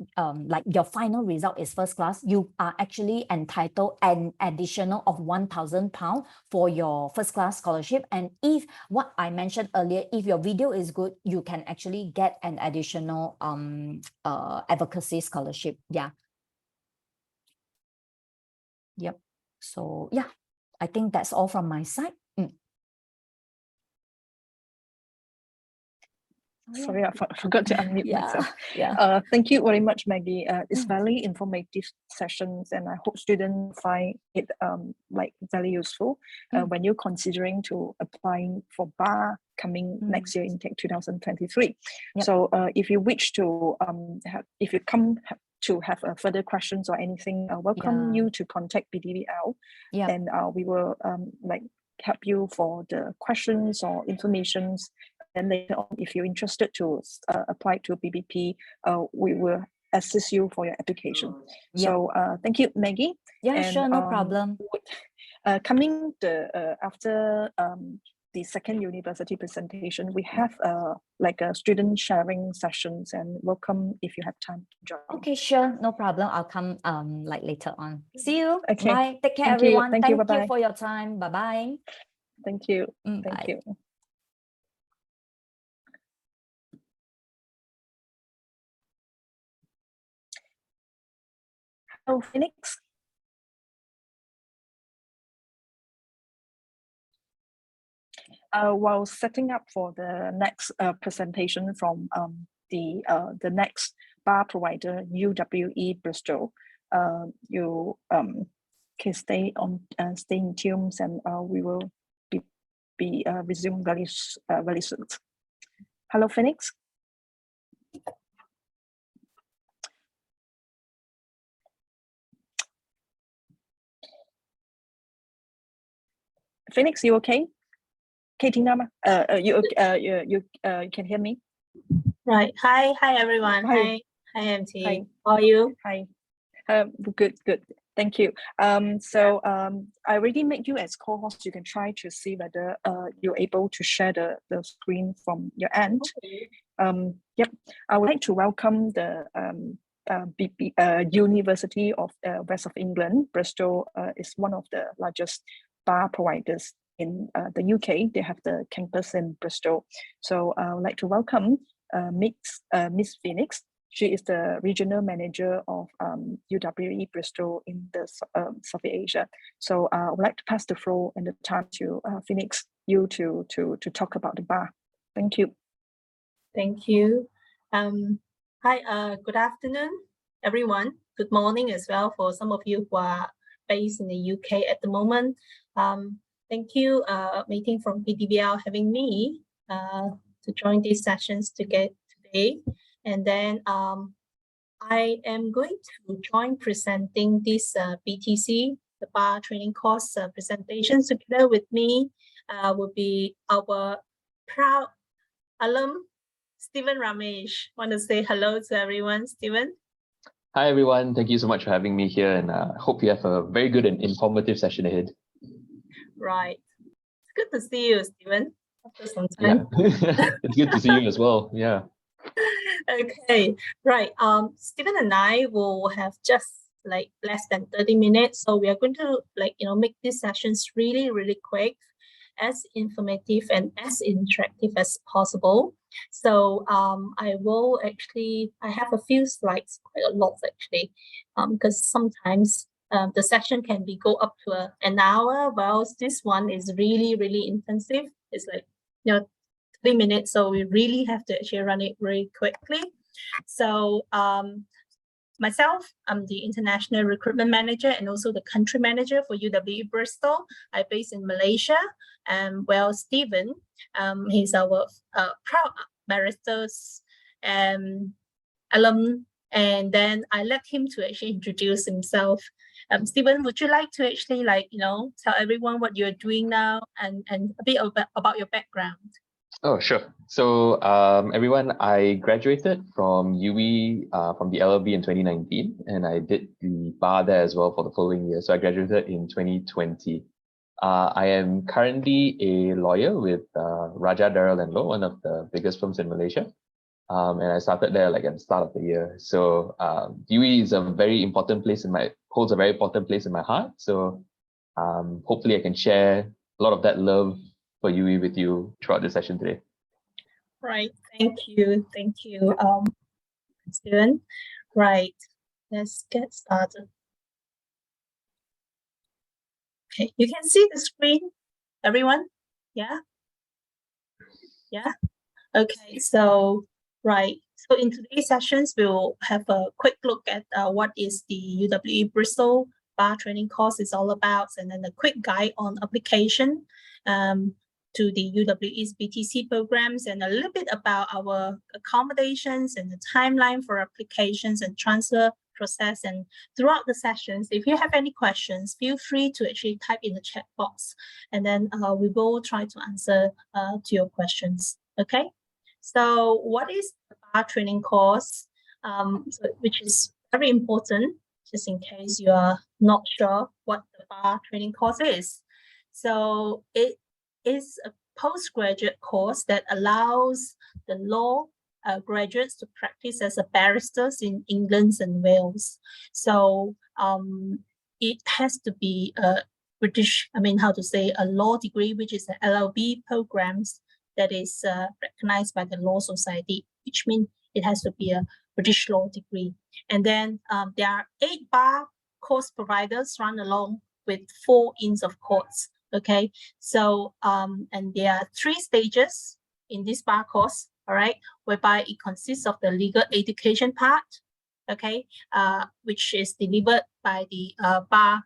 like your final result is first class, you are actually entitled an additional of 1,000 pounds for your first class scholarship. And if what I mentioned earlier, if your video is good, you can actually get an additional advocacy scholarship. Yeah. Yep. So yeah, I think that's all from my side. Sorry, I forgot to unmute myself. Yeah. Thank you very much, Maggie. It's very informative sessions, and I hope students find it like very useful when you're considering to applying for bar coming next year intake 2023. Yep. So if you wish to if you come to have further questions or anything, welcome you to contact PDVL, and we will like help you for the questions or informations. And later on, if you're interested to apply to BBP, we will assist you for your application. Yep. So thank you, Maggie. Yeah, and, sure, no problem. Coming after the second university presentation, we have like a student sharing sessions, and welcome if you have time to join. Okay, sure, no problem. I'll come like later on. See you. Okay. Bye. Take care, Thank everyone. You. Thank you. Bye-bye. For your time. Bye-bye. Thank you. Bye. Thank you. Hello, Phenix. While setting up for the next presentation from the next bar provider, UWE Bristol, you can stay in tune, and we will be resume very soon. Hello, Phenix. Phenix, you okay? Katie Nama, you can hear me? Right. Hi everyone. Hi MT. Hi. How are you? Hi. Good. Thank you. So I already made you as co-host. You can try to see whether you're able to share the screen from your end. Okay. Yep. I would like to welcome the University of West of England. Bristol is one of the largest bar providers in the UK. They have the campus in Bristol. So I would like to welcome Miss Phenix. She is the regional manager of UWE Bristol in the South Asia. So I would like to pass the floor and the time to Phenix, you to talk about the bar. Thank you. Thank you. Hi, good afternoon, everyone. Good morning as well for some of you who are based in the UK at the moment. Thank you, meeting from PDVL, having me to join these sessions today. And then I am going to join presenting this BTC, the bar training course presentations. Together with me will be our proud alum, Stephen Ramesh. Want to say hello to everyone, Stephen? Hi everyone, thank you so much for having me here, and I hope you have a very good and informative session ahead. Right. It's good to see you, Stephen, after some time. Yeah, it's good to see you as well. Yeah. Okay, right. Stephen and I will have just like less than 30 minutes. So we are going to make these sessions really, really quick, as informative and as interactive as possible. So I have a few slides, quite a lot actually, because sometimes the session can go up to an hour, whilst this one is really, really intensive. It's 3 minutes, so we really have to actually run it very quickly. So myself, I'm the International Recruitment Manager and also the Country Manager for UWE Bristol. I'm based in Malaysia. Well, Stephen, he's our proud barristers alum, and then I let him to actually introduce himself. Stephen, would you like to actually tell everyone what you're doing now and a bit about your background? Oh, sure. So everyone, I graduated from UWE from the LLB in 2019, and I did the bar there as well for the following year. So I graduated in 2020. I am currently a lawyer with Raja Darrell & Low, one of the biggest firms in Malaysia. And I started there at the start of the year. So UWE is a very important place holds a very important place in my heart. So hopefully I can share a lot of that love for UWE with you throughout the session today. Right, thank you, Stephen. Right, let's get started. Okay, you can see the screen, everyone? Yeah? Yeah? Okay, so right. So in today's sessions, we'll have a quick look at what is the UWE Bristol Bar Training course is all about, and then a quick guide on application to the UWE's BTC programs, and a little bit about our accommodations and the timeline for applications and transfer process. And throughout the sessions, if you have any questions, feel free to actually type in the chat box, and then we will try to answer to your questions. Okay, so what is the bar training course, which is very important, just in case you are not sure what the bar training course is. So it is a postgraduate course that allows the law graduates to practice as a barristers in England and Wales. So it has to be a British, a law degree, which is an LLB programs that is recognized by the Law Society, which means it has to be a British law degree. And then there are 8 bar course providers run along with 4 Inns of Courts. Okay, so and there are 3 stages in this bar course, all right, whereby it consists of the legal education part, okay, which is delivered by the bar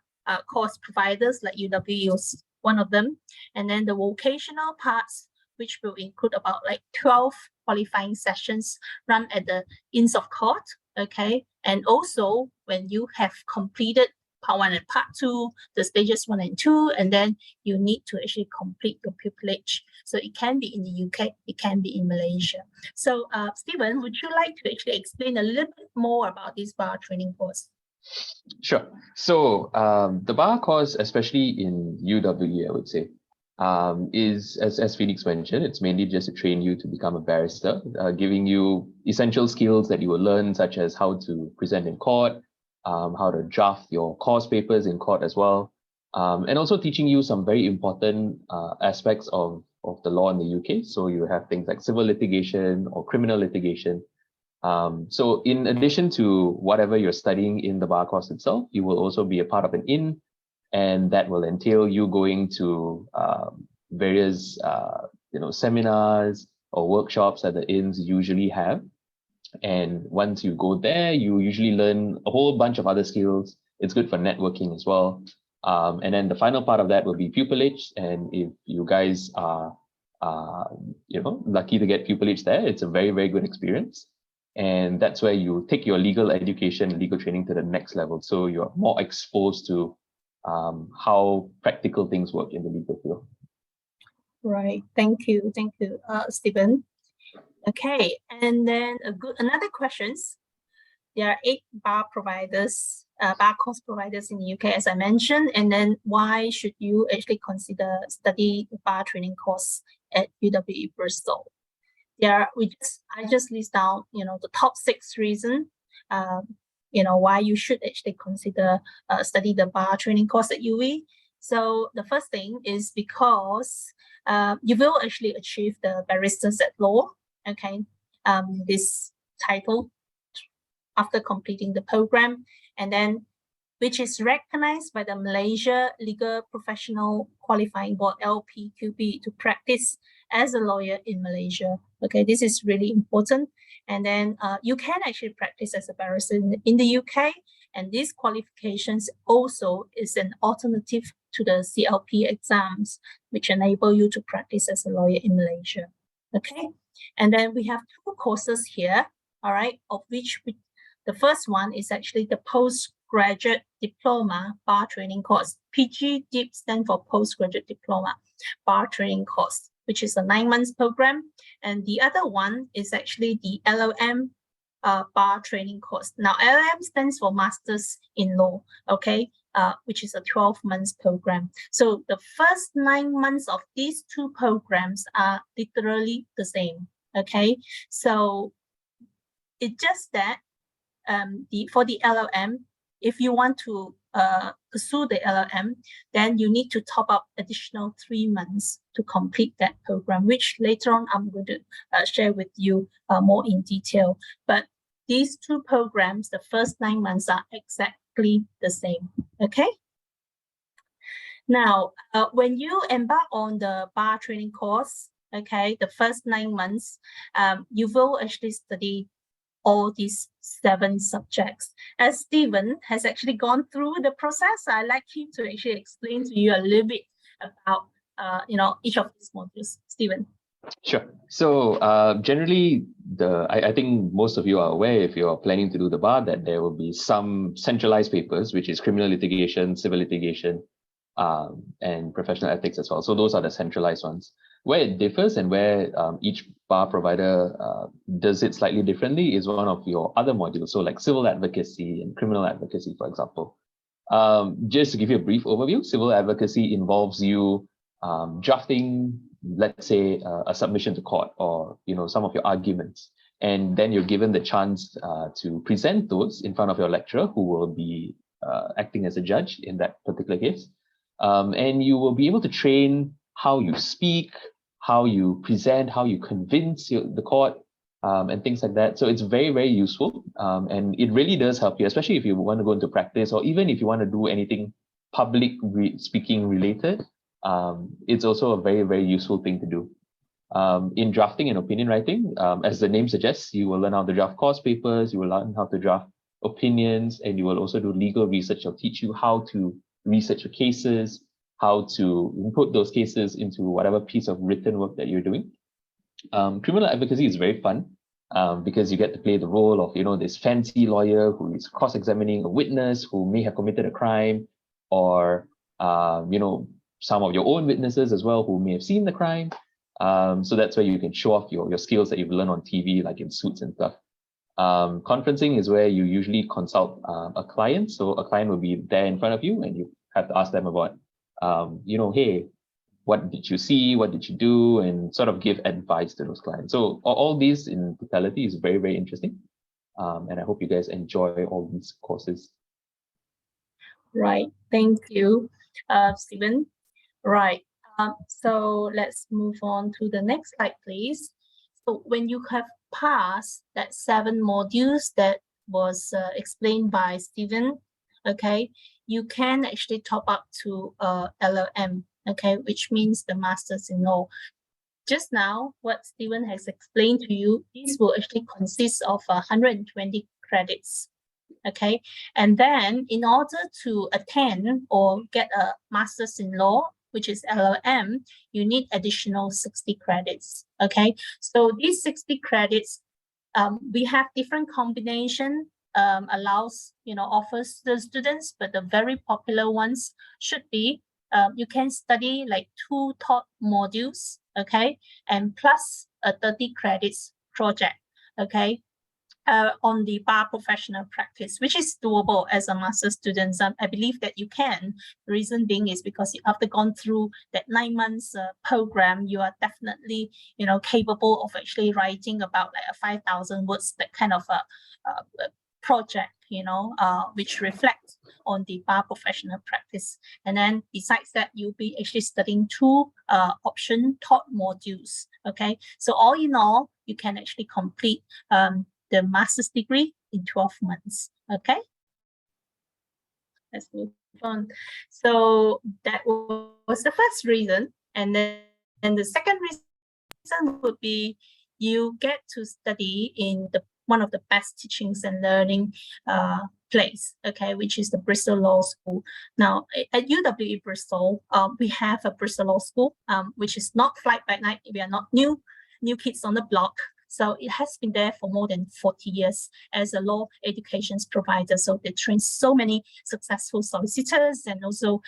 course providers like UWE is one of them, and then the vocational parts, which will include about 12 qualifying sessions run at the Inns of Court, okay, and also when you have completed Part 1 and Part 2, the stages 1 and 2, and then you need to actually complete your pupillage. So it can be in the UK, it can be in Malaysia. So Stephen, would you like to actually explain a little bit more about this bar training course? Sure. So the bar course, especially in UWE, I would say, is, as Phenix mentioned, it's mainly just to train you to become a barrister, giving you essential skills that you will learn, such as how to present in court, how to draft your course papers in court as well, and also teaching you some very important aspects of the law in the UK. So you have things like civil litigation or criminal litigation. So in addition to whatever you're studying in the bar course itself, you will also be a part of an inn, and that will entail you going to various seminars or workshops that the inns usually have. And once you go there, you usually learn a whole bunch of other skills. It's good for networking as well. And then the final part of that will be pupillage. And if you guys are lucky to get pupillage there, it's a very, very good experience. And that's where you take your legal education, legal training to the next level. So you're more exposed to how practical things work in the legal field. Right. Thank you, Stephen. Okay, and then another questions. There are 8 bar providers, bar course providers in the UK, as I mentioned. And then why should you actually consider study the bar training course at UWE Bristol? I just list down, the top 6 reasons, why you should actually consider study the bar training course at UWE. So the first thing is because you will actually achieve the barristers at law, okay, this title after completing the program, and then which is recognized by the Malaysia Legal Professional Qualifying Board, LPQB, to practice as a lawyer in Malaysia. Okay, this is really important. And then you can actually practice as a barrister in the UK, and these qualifications also is an alternative to the CLP exams, which enable you to practice as a lawyer in Malaysia. Okay, and then we have 2 courses here, all right, of which the first one is actually the Postgraduate Diploma Bar Training Course. PGDIP stands for Postgraduate Diploma Bar Training Course, which is a 9-month program. And the other one is actually the LLM Bar Training Course. Now, LLM stands for Masters in Law, okay, which is a 12-month program. So the first 9 months of these 2 programs are literally the same, okay? So it's just that for the LLM, if you want to pursue the LLM, then you need to top up additional 3 months to complete that program, which later on I'm going to share with you more in detail. But these 2 programs, the first 9 months are exactly the same, okay? Now, when you embark on the bar training course, okay, the first 9 months, you will actually study all these 7 subjects. As Stephen has actually gone through the process, I'd like him to actually explain to you a little bit about each of these modules. Stephen. Sure. So generally, I think most of you are aware, if you're planning to do the bar, that there will be some centralized papers, which is criminal litigation, civil litigation, and professional ethics as well. So those are the centralized ones. Where it differs and where each bar provider does it slightly differently is one of your other modules. So like civil advocacy and criminal advocacy, for example. Just to give you a brief overview, civil advocacy involves you drafting, let's say, a submission to court, or some of your arguments, and then you're given the chance to present those in front of your lecturer, who will be acting as a judge in that particular case, and you will be able to train how you speak, how you present, how you convince the court, and things like that. So it's very, very useful, and it really does help you, especially if you want to go into practice, or even if you want to do anything public speaking related. It's also a very, very useful thing to do. In drafting and opinion writing, as the name suggests, you will learn how to draft course papers, you will learn how to draft opinions, and you will also do legal research. They'll teach you how to research your cases, how to input those cases into whatever piece of written work that you're doing. Criminal advocacy is very fun because you get to play the role of, this fancy lawyer who is cross-examining a witness who may have committed a crime, or, some of your own witnesses as well who may have seen the crime. So that's where you can show off your skills that you've learned on TV, like in Suits and stuff. Conferencing is where you usually consult a client. So a client will be there in front of you and you have to ask them about, hey, what did you see? What did you do? And sort of give advice to those clients. So all these in totality is very, very interesting. And I hope you guys enjoy all these courses. Right. Thank you, Stephen. Right. So let's move on to the next slide, please. So when you have passed that 7 modules that was explained by Stephen, okay, you can actually top up to LLM, okay, which means the Masters in Law. Just now, what Stephen has explained to you, this will actually consist of 120 credits, okay? And then in order to attend or get a Masters in Law, which is LLM, you need additional 60 credits, okay? So these 60 credits, we have different combination, offers the students, but the very popular ones should be, you can study like 2 top modules, okay? And plus a 30 credits project, okay? on the bar professional practice, which is doable as a master's student. I believe that you can. The reason being is because after gone through that 9 months program, you are definitely, capable of actually writing about like a 5,000 words, that kind of a project, which reflects on the bar professional practice. And then besides that, you'll be actually studying 2 option taught modules. Okay, so all in all, you can actually complete the master's degree in 12 months. Okay, let's move on. So that was the first reason. And then the second reason would be you get to study in one of the best teachings and learning place, okay, which is the Bristol Law School. Now, at UWE Bristol, we have a Bristol Law School, which is not fly by night. We are not new kids on the block. So it has been there for more than 40 years as a law education provider. So they train so many successful solicitors and also,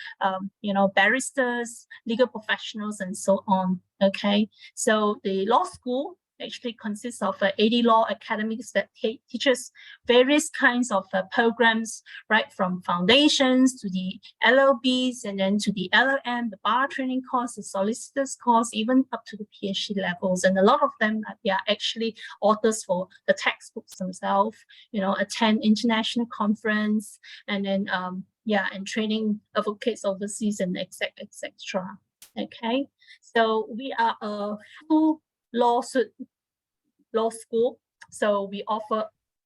barristers, legal professionals, and so on. Okay, so the law school actually consists of 80 law academies that teaches various kinds of programs, right from foundations to the LLBs and then to the LLM, the bar training course, the solicitor's course, even up to the PhD levels. And a lot of them are actually authors for the textbooks themselves, attend international conference and then, and training advocates overseas and etc. Okay, so we are a full law school, so we offer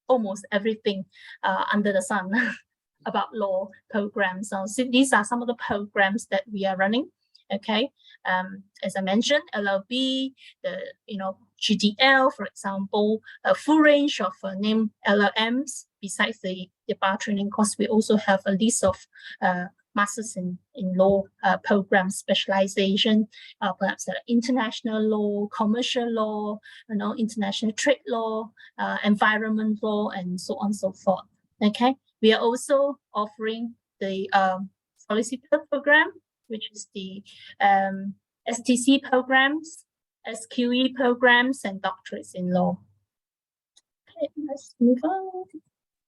almost everything under the sun about law programs. So these are some of the programs that we are running. Okay, as I mentioned, LLB, the GDL, for example, a full range of named LLMs. Besides the bar training course, we also have a list of masters in law program specialization, perhaps international law, commercial law, international trade law, environment law, and so on and so forth. Okay, we are also offering the solicitor program, which is the STC programs, SQE programs, and doctorates in law. Okay, let's move on.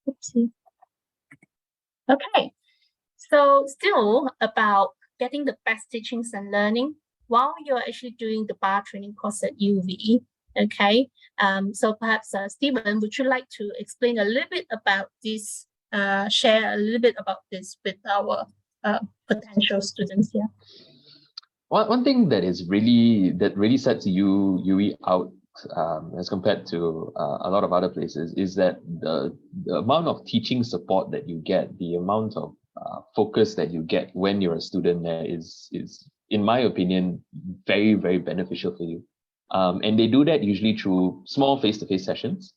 Oopsie. Okay. So still about getting the best teachings and learning while you're actually doing the bar training course at UWE. Okay, so perhaps Stephen, would you like to explain a little bit about this, share a little bit about this with our potential students here? One thing that really sets UWE out as compared to a lot of other places is that the amount of teaching support that you get, the amount of focus that you get when you're a student there is in my opinion very, very beneficial for you, and they do that usually through small face-to-face sessions.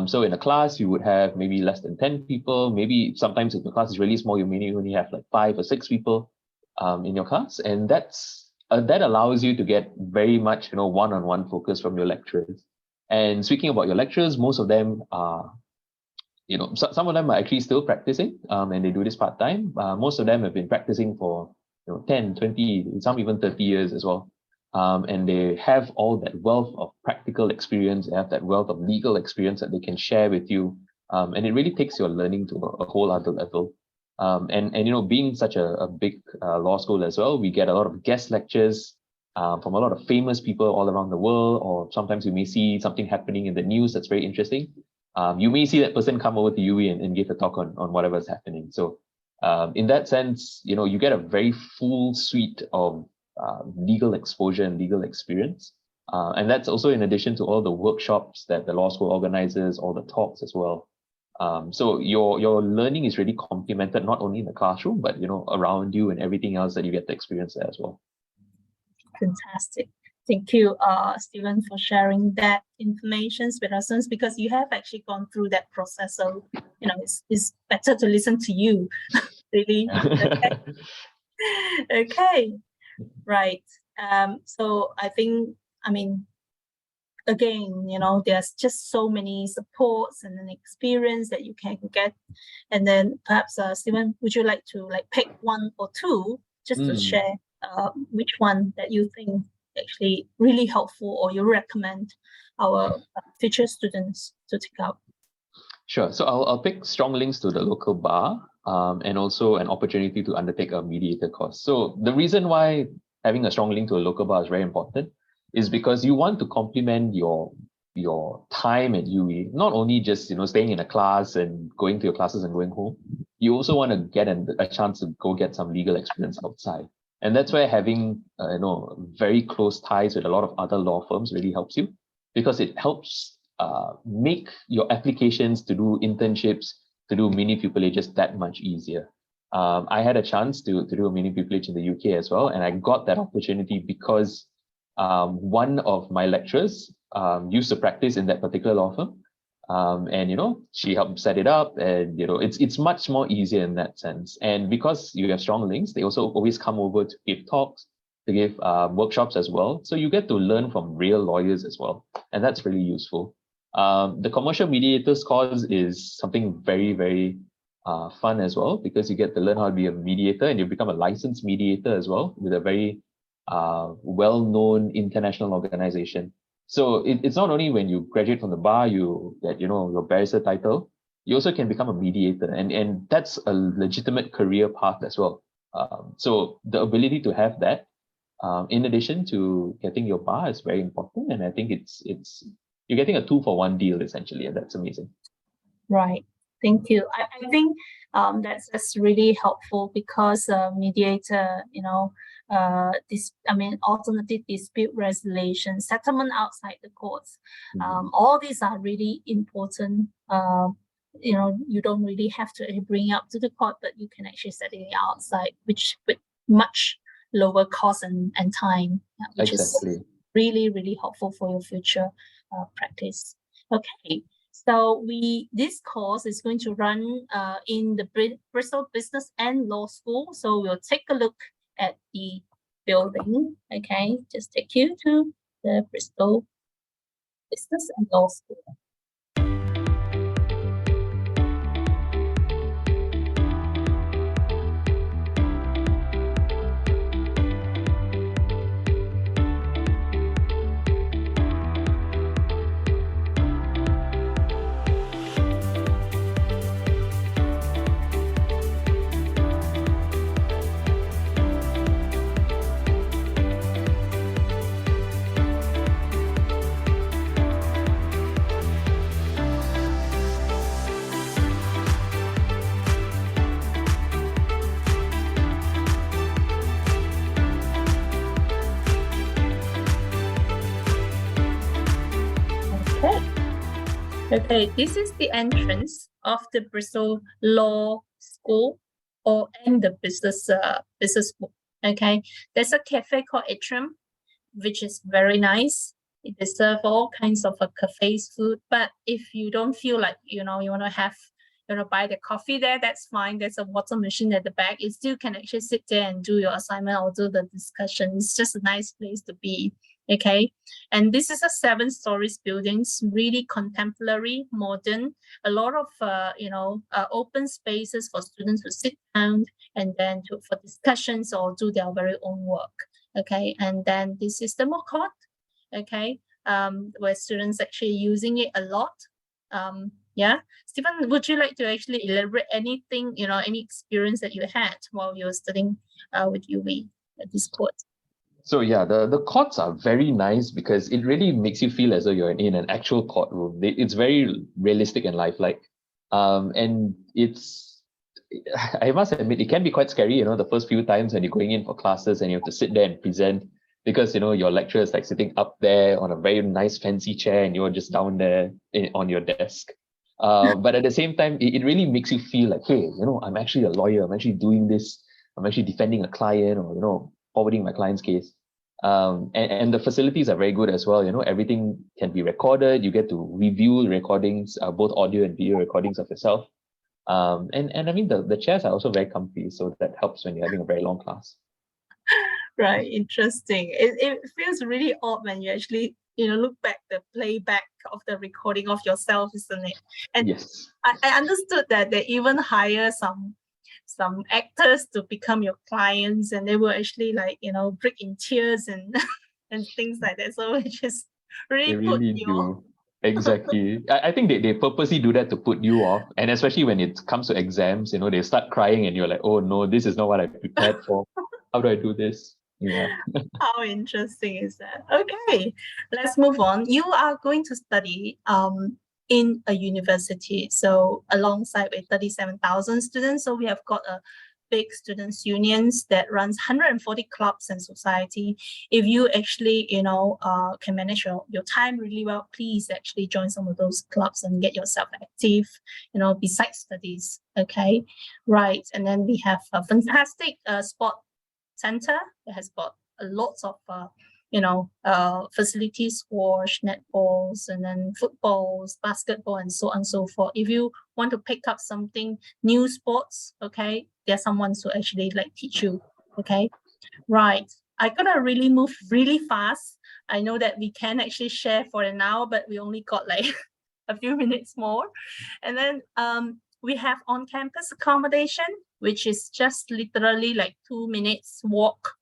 So in a class you would have maybe less than 10 people, maybe sometimes if the class is really small you may only have like 5 or 6 people in your class, and that allows you to get very much one-on-one focus from your lecturers. And speaking about your lecturers, most of them are some of them are actually still practicing, and they do this part-time. Most of them have been practicing for 10, 20, some even 30 years as well. And they have all that wealth of practical experience, they have that wealth of legal experience that they can share with you. And it really takes your learning to a whole other level. And being such a big law school as well, we get a lot of guest lectures from a lot of famous people all around the world, or sometimes you may see something happening in the news that's very interesting. You may see that person come over to UWE and give a talk on whatever's happening. So in that sense, you get a very full suite of legal exposure and legal experience. And that's also in addition to all the workshops that the law school organizes, all the talks as well. So your learning is really complemented not only in the classroom, but around you and everything else that you get to experience there as well. Fantastic. Thank you, Stephen, for sharing that information with us, because you have actually gone through that process. So, it's better to listen to you, really. Okay. Okay, right. So I think, again, there's just so many supports and an experience that you can get. And then perhaps, Stephen, would you like to pick one or two just to share which one that you think actually really helpful or you recommend our future students to take out? Sure. So I'll pick strong links to the local bar, and also an opportunity to undertake a mediator course. So the reason why having a strong link to a local bar is very important is because you want to complement your time at UWE, not only just staying in a class and going to your classes and going home. You also want to get a chance to go get some legal experience outside. And that's where having very close ties with a lot of other law firms really helps you, because it helps make your applications to do internships, to do mini pupillages that much easier. I had a chance to do a mini pupillage in the UK as well, and I got that opportunity because one of my lecturers used to practice in that particular law firm, and she helped set it up, and it's much more easier in that sense. And because you have strong links, they also always come over to give talks, to give workshops as well. So you get to learn from real lawyers as well, and that's really useful. The commercial mediators course is something very, very fun as well, because you get to learn how to be a mediator, and you become a licensed mediator as well with a very well-known international organization. So it's not only when you graduate from the bar, you get your barrister title, you also can become a mediator, and that's a legitimate career path as well. So the ability to have that, in addition to getting your bar, is very important, and I think it's you're getting a 2-for-1 deal essentially, and that's amazing. Right. Thank you. I think that's really helpful, because mediator, alternative dispute resolution, settlement outside the courts, all these are really important. You don't really have to bring up to the court, but you can actually settle it outside, which with much lower cost and time, which is really, really helpful for your future practice. Okay. So this course is going to run in the Bristol Business and Law School. So we'll take a look at the building. Okay, just take you to the Bristol Business and Law School. Okay, this is the entrance of the Bristol Law School and the business school. Okay, there's a cafe called Atrium, which is very nice. They serve all kinds of cafes food. But if you don't feel like you want to buy the coffee there, that's fine. There's a water machine at the back. You still can actually sit there and do your assignment or do the discussion. It's just a nice place to be. Okay, and this is a 7-story building, really contemporary, modern, a lot of open spaces for students to sit down and then for discussions or do their very own work. Okay, and then this is the mock court, okay, where students actually using it a lot. Yeah, Stephen, would you like to actually elaborate anything, any experience that you had while you were studying with UWE at this court? So yeah, the courts are very nice because it really makes you feel as though you're in an actual courtroom. It's very realistic and lifelike. And I must admit, it can be quite scary, the first few times when you're going in for classes and you have to sit there and present, because, your lecturer is like sitting up there on a very nice fancy chair and you're just down there on your desk. But at the same time, it really makes you feel like, hey, I'm actually a lawyer. I'm actually doing this. I'm actually defending a client, or, forwarding my client's case. And the facilities are very good as well. Everything can be recorded. You get to review recordings, both audio and video recordings of yourself. And I mean, the chairs are also very comfy, so that helps when you're having a very long class. Right, interesting. It feels really odd when you actually, look back the playback of the recording of yourself, isn't it? And yes, I understood that they even hire some actors to become your clients, and they will actually break in tears and and things like that. So it just really, they really do. Exactly. I think they purposely do that to put you off. And especially when it comes to exams, they start crying and you're like, oh no, this is not what I prepared for. How do I do this? Yeah. How interesting is that? Okay, let's move on. You are going to study in a university, so alongside with 37,000 students. So we have got a big students unions that runs 140 clubs and society. If you actually, can manage your time really well, please actually join some of those clubs and get yourself active, besides studies. Okay, right. And then we have a fantastic sport center that has got a lot of facilities, squash, netballs, and then footballs, basketball, and so on and so forth. If you want to pick up something new sports, okay, there's someone to actually teach you. Okay, right. I gotta really move really fast. I know that we can actually share for an hour, but we only got a few minutes more. And then we have on-campus accommodation, which is just literally 2 minutes walk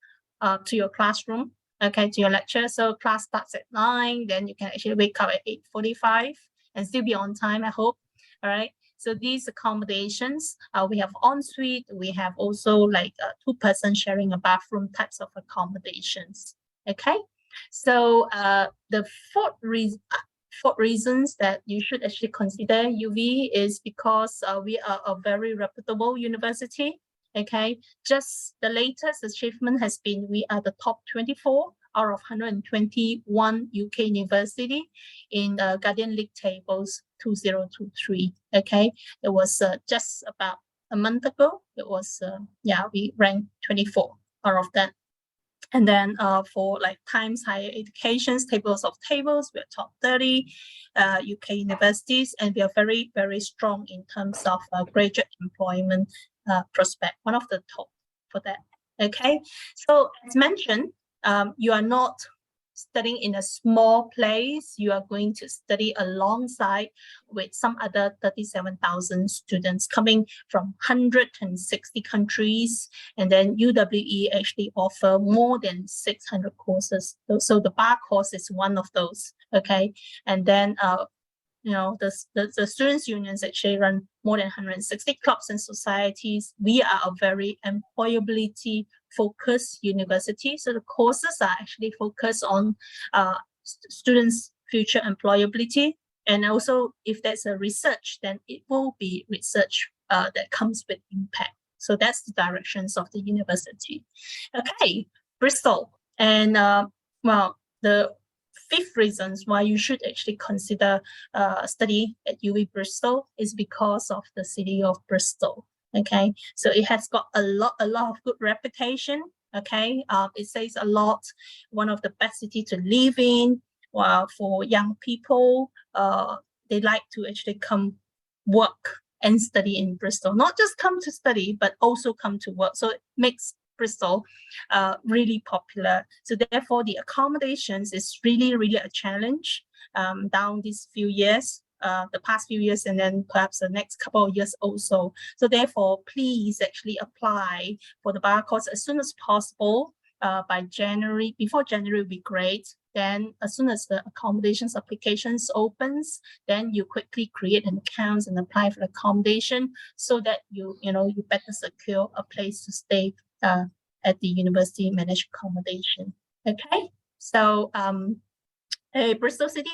to your classroom, okay, to your lecture. So class starts at 9, then you can actually wake up at 8:45 and still be on time, I hope. All right. So these accommodations, we have ensuite, we have also 2-person sharing a bathroom types of accommodations. Okay. So the fourth reasons that you should actually consider UWE is because we are a very reputable university. Okay, just the latest achievement has been we are the top 24 out of 121 UK university in Guardian League tables 2023. Okay, it was just about a month ago. It was we ranked 24 out of that. And then for Times Higher Education's tables of tables, we're top 30 UK universities, and we are very, very strong in terms of graduate employment prospect, one of the top for that. Okay, so as mentioned, you are not studying in a small place. You are going to study alongside with some other 37,000 students coming from 160 countries. And then UWE actually offer more than 600 courses. So the bar course is one of those. Okay, and then the students' unions actually run more than 160 clubs and societies. We are a very employability focused university. So the courses are actually focused on students' future employability. And also, if there's a research, then it will be research that comes with impact. So that's the directions of the university. Okay, Bristol. And the fifth reasons why you should actually consider study at UWE Bristol is because of the city of Bristol. Okay, so it has got a lot of good reputation. Okay, it says a lot. One of the best city to live in. For young people, they like to actually come work and study in Bristol. Not just come to study, but also come to work. So it makes Bristol really popular. So therefore, the accommodations is really, really a challenge down these few years, the past few years, and then perhaps the next couple of years also. So therefore, please actually apply for the bar course as soon as possible. By January, before January would be great. Then as soon as the accommodations applications opens, then you quickly create an account and apply for the accommodation so that you better secure a place to stay at the university managed accommodation. Okay, so Bristol City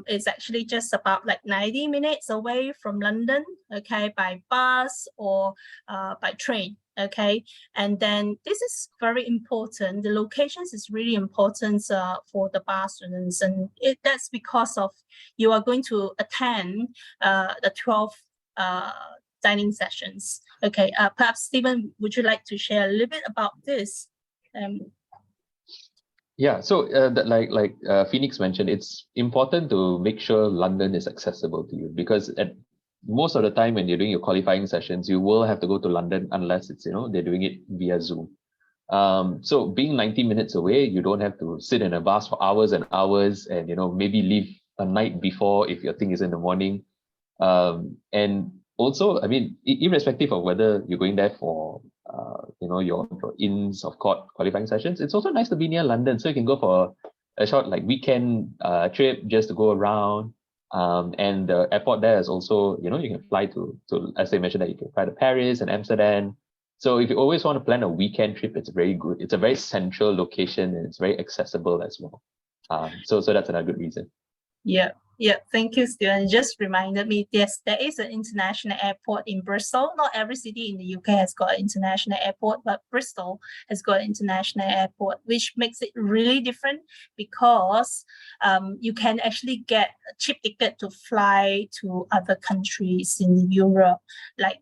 is actually just about 90 minutes away from London, okay, by bus or by train. Okay, and then this is very important. The locations is really important for the bar students, and that's because of you are going to attend the 12 dining sessions. Okay, perhaps Stephen, would you like to share a little bit about this? Yeah, so like Phenix mentioned, it's important to make sure London is accessible to you, because at most of the time when you're doing your qualifying sessions, you will have to go to London unless it's, they're doing it via Zoom. So being 90 minutes away, you don't have to sit in a bus for hours and hours and, maybe leave a night before if your thing is in the morning. And also, I mean, irrespective of whether you're going there for, your Inns of Court qualifying sessions, it's also nice to be near London. So you can go for short like weekend trip just to go around. And the airport there is also, you can fly to as I mentioned, that you can fly to Paris and Amsterdam. So if you always want to plan a weekend trip, it's very good. It's a very central location and it's very accessible as well. So that's another good reason. Yeah. Thank you, Stuart. Just reminded me, yes, there is an international airport in Bristol. Not every city in the UK has got an international airport, but Bristol has got an international airport, which makes it really different because you can actually get a cheap ticket to fly to other countries in Europe. Like,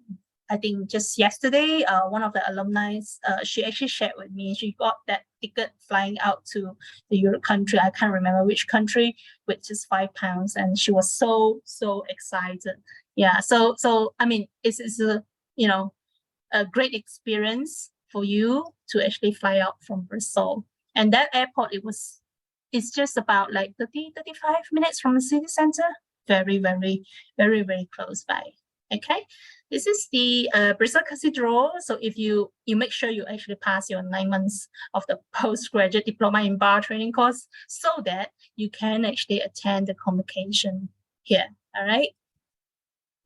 I think just yesterday, one of the alumni, she actually shared with me, she got that ticket flying out to the Europe country. I can't remember which country, with just £5, and she was so excited. Yeah, so I mean, it's a a great experience for you to actually fly out from Bristol. And that airport, it's just about like 35 minutes from the city center. Very, very, very, very close by. Okay, this is the Bristol Cathedral. So if you make sure you actually pass your 9 months of the postgraduate diploma in bar training course, so that you can actually attend the convocation here. All right.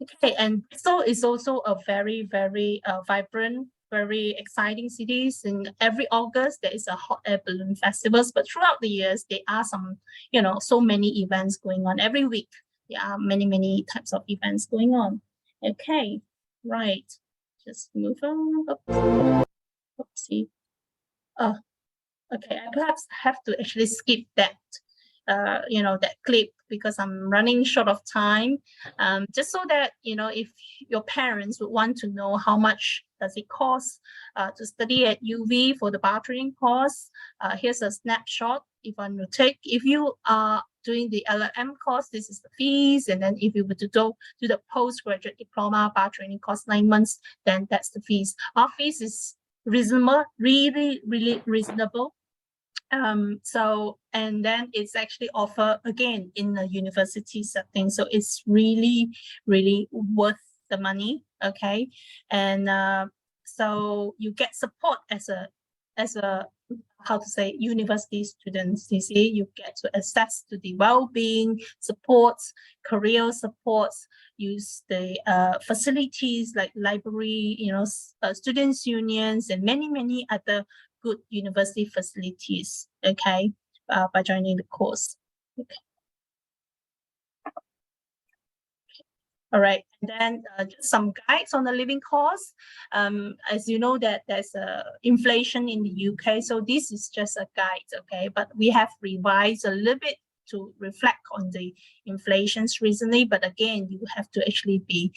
Okay, and Bristol is also a very, very vibrant, very exciting city. In every August, there is a hot air balloon festivals, but throughout the years, there are some, so many events going on. Every week, there are many types of events going on. Okay, right. Just move on. Oopsie. Oh, okay. I perhaps have to actually skip that, that clip because I'm running short of time. Just so that, if your parents would want to know how much does it cost to study at UWE for the bar training course, here's a snapshot. If you are doing the LLM course, this is the fees. And then if you were to do the postgraduate diploma bar training course 9 months, then that's the fees. Our fees is reasonable, really, really reasonable. And then it's actually offered again in the university setting. So it's really, really worth the money. Okay. And so you get support as a university students. You see, you get to access to the well-being supports, career supports, use the facilities like library, students unions, and many other good university facilities. Okay, by joining the course. Okay. All right, and then just some guides on the living costs. As you know that there's inflation in the UK, so this is just a guide, okay? But we have revised a little bit to reflect on the inflations recently. But again, you have to actually be,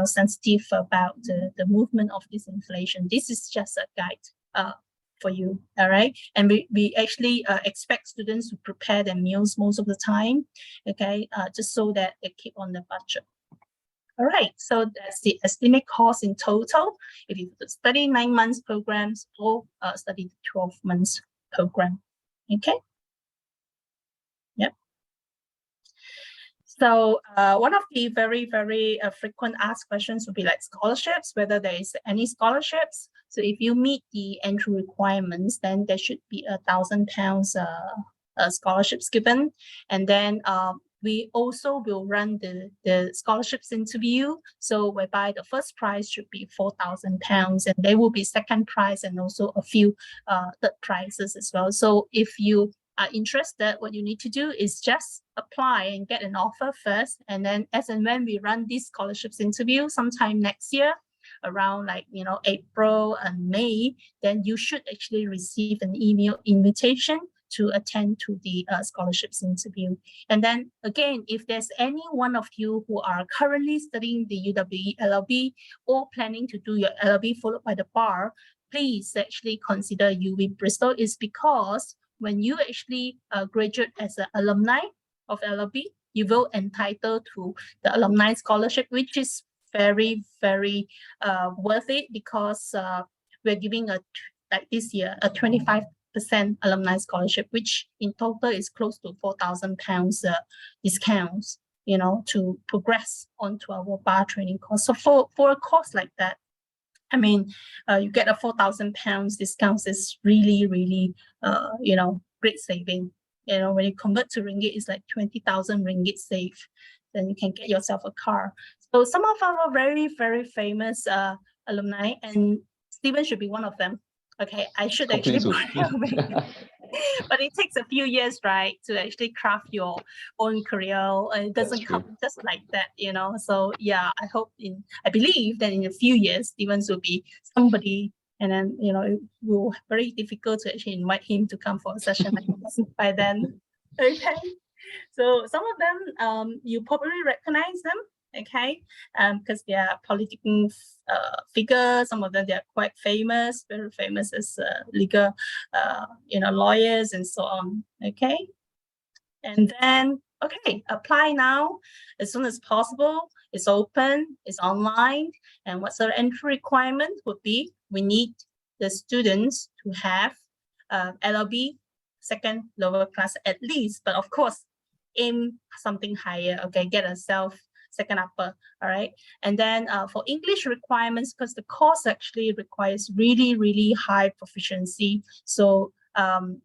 sensitive about the movement of this inflation. This is just a guide for you, all right? And we actually expect students to prepare their meals most of the time, okay? Just so that they keep on the budget. All right, so that's the estimate cost in total if you study 9 months programs or study 12 months program. Okay. Yep. So one of the very, very frequent asked questions would be like scholarships, whether there is any scholarships. So if you meet the entry requirements, then there should be £1,000 scholarships given. And then we also will run the scholarships interview. So whereby the first prize should be £4,000, and there will be second prize and also a few third prizes as well. So if you are interested, what you need to do is just apply and get an offer first. And then as and when we run these scholarships interview sometime next year, around April and May, then you should actually receive an email invitation to attend to the scholarships interview. And then again, if there's any one of you who are currently studying the UWE LLB or planning to do your LLB followed by the bar, please actually consider UWE Bristol. Is because when you actually graduate as an alumni of LLB, you will entitle to the alumni scholarship, which is very, very worth it, because we're giving this year a 25% alumni scholarship, which in total is close to £4,000 discounts, to progress onto our bar training course. So for a course like that, I mean, you get a £4,000 discount is really, really, great saving. You know, when you convert to ringgit, it's like 20,000 ringgit saved. Then you can get yourself a car. So some of our very, very famous alumni, and Stephen should be one of them. Okay, I should actually Hopefully put it away. But it takes a few years, right, to actually craft your own career. It doesn't come just like that, you know. So yeah, I believe that in a few years, Stevens will be somebody, and then, you know, it will be very difficult to actually invite him to come for a session like this by then. Okay. So some of them, you probably recognize them, okay, because they are political figures. Some of them, they are quite famous, very famous as legal, you know, lawyers and so on, okay. And then, okay, apply now as soon as possible. It's open, it's online, and what's the entry requirement would be, we need the students to have LLB second lower class at least, but of course, aim something higher, okay, get yourself second upper, all right. And then for English requirements, because the course actually requires really, really high proficiency. So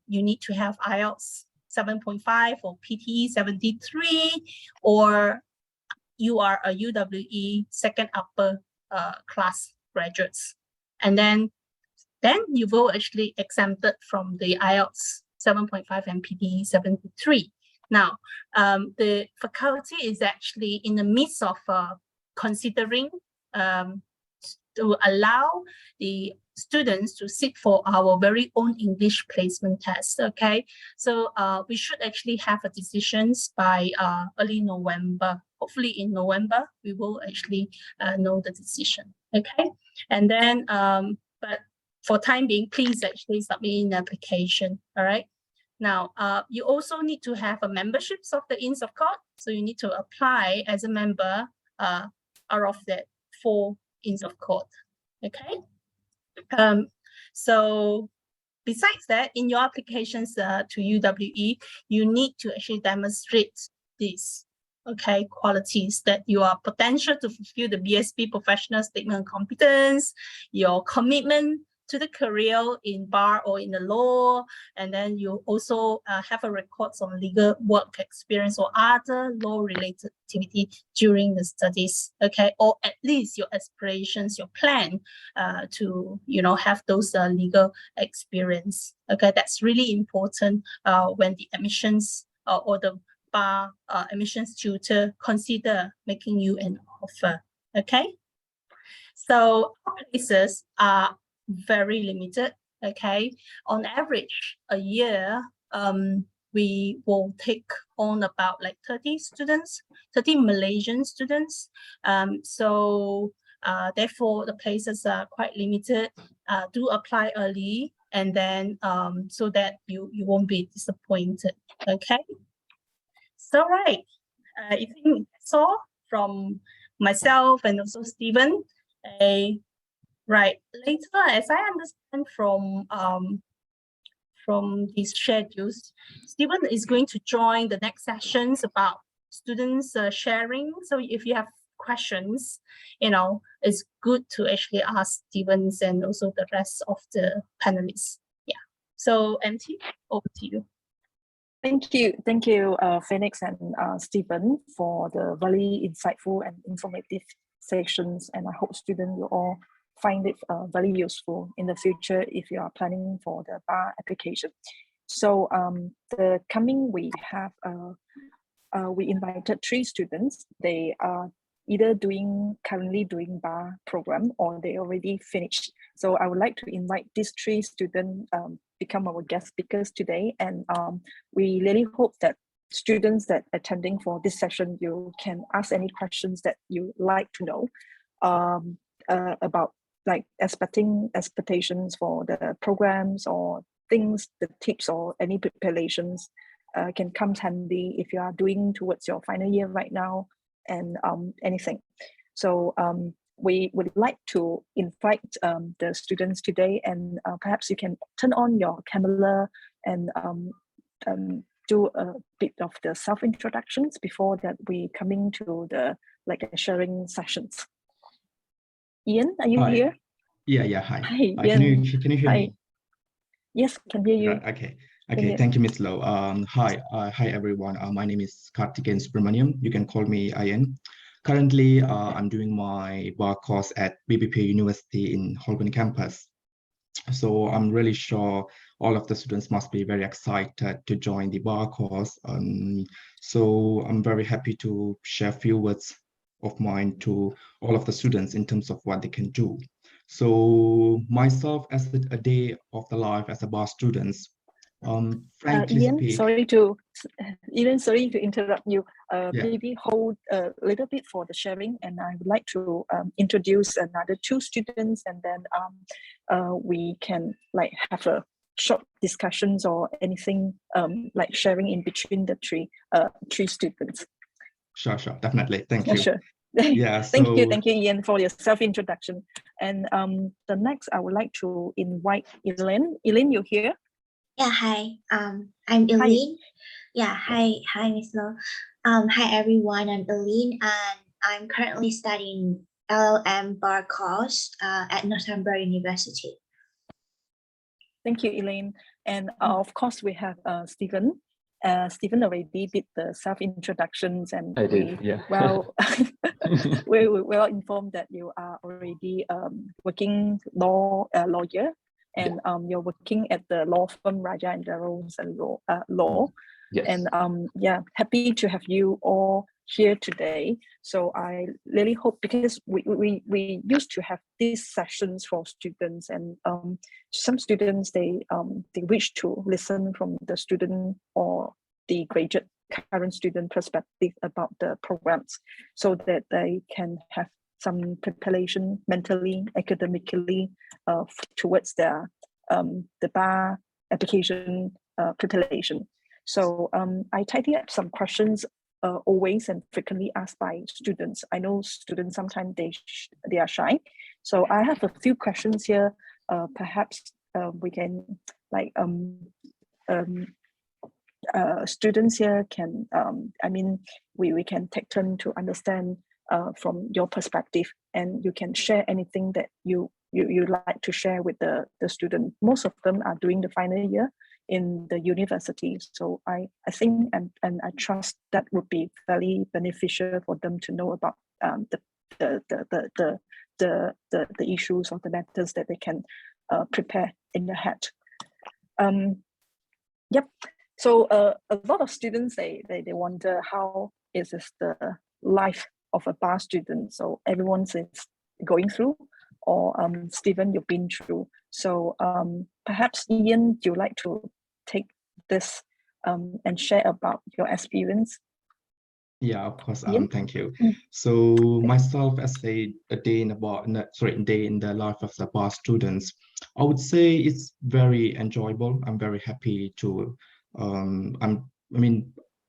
you need to have IELTS 7.5 or PTE 73, or you are a UWE second upper class graduates. And then you will actually exempted from the IELTS 7.5 and PTE 73. Now, the faculty is actually in the midst of considering to allow the students to sit for our very own English placement test, okay? So we should actually have a decisions by early November. Hopefully in November, we will actually know the decision, okay? And then, but for time being, please actually submit an application, all right? Now, you also need to have a membership of the Inns of Court. So you need to apply as a member out of that 4 Inns of Court, okay? So besides that, in your applications to UWE, you need to actually demonstrate these, okay, qualities, that you are potential to fulfill the BSP professional statement of competence, your commitment to the career in bar or in the law, and then you also have a records on legal work experience or other law-related activity during the studies, okay? Or at least your aspirations, your plan to, you know, have those legal experience, okay? That's really important when the admissions or the bar admissions tutor consider making you an offer, okay? So places are very limited, okay? On average, a year, we will take on about like 30 students, 30 Malaysian students. So therefore, the places are quite limited. Do apply early, and then so that you won't be disappointed, okay? So right, I think that's all from myself and also Stephen. Right, later, as I understand from these schedules, Stephen is going to join the next sessions about students sharing. So if you have questions, you know, it's good to actually ask Stevens and also the rest of the panelists. Yeah. So MT, over to you. Thank you, Phenix and Stephen, for the very insightful and informative sections, and I hope students will all find it very useful in the future if you are planning for the bar application. So the coming week we invited 3 students. They are either currently doing bar program, or they already finished. So I would like to invite these 3 students become our guest speakers today, and we really hope that students that attending for this session, you can ask any questions that you like to know about, like expectations for the programs, or things, the tips or any preparations can come handy if you are doing towards your final year right now, and anything. So we would like to invite the students today, and perhaps you can turn on your camera and do a bit of the self-introductions before that we coming to the sharing sessions. Ian, are you here? Yeah, hi. Hi, Can Ian. you hear Hi. me? Yes, can hear you. Okay. Okay, thank you, Ms. Low. Hi, everyone. My name is Kharthiegeayan Subramaniam. You can call me Ian. Currently, I'm doing my bar course at BPP University in Holborn campus. So I'm really sure all of the students must be very excited to join the bar course. So I'm very happy to share a few words of mine to all of the students in terms of what they can do. So myself, as a day of the life as a bar student, frankly Ian, speak, sorry to interrupt you. Yeah. Maybe hold a little bit for the sharing, and I would like to introduce another two students, and then we can like have a short discussions or anything like sharing in between the three students. Sure, definitely. Thank you. Sure. Yeah. Thank you, Ian, for your self-introduction. And the next, I would like to invite Elene. Elene, you here? Yeah, hi. I'm Elene. Yeah, hi, Miss Lo. Hi everyone. I'm Elene, and I'm currently studying LLM bar course at Northumbria University. Thank you, Elaine. And of course, we have Stephen. Stephen already did the self-introductions, and I did, yeah. Well, we're well informed that you are already working lawyer, and you're working at the law firm Raja and Darrows and Law. Yes. And yeah, happy to have you all here today. So I really hope, because we used to have these sessions for students, and some students they wish to listen from the student or the graduate current student perspective about the programs, so that they can have some preparation mentally, academically towards their the bar application preparation. So I tidy up some questions always and frequently asked by students. I know students sometimes they are shy, so I have a few questions here. Perhaps we can like students here can I mean we can take turn to understand from your perspective, and you can share anything that you like to share with the student. Most of them are doing the final year in the university, so I think and I trust that would be very beneficial for them to know about the issues or the matters that they can prepare in their head. Yep. So a lot of students they wonder how is this the life of a bar student. So everyone's going through, or Stephen, you've been through. So perhaps Ian, do you like to take this and share about your experience? Yeah, of course. Ian? Thank you. So myself, as a day in the life of the bar students, I would say it's very enjoyable. I'm very happy to.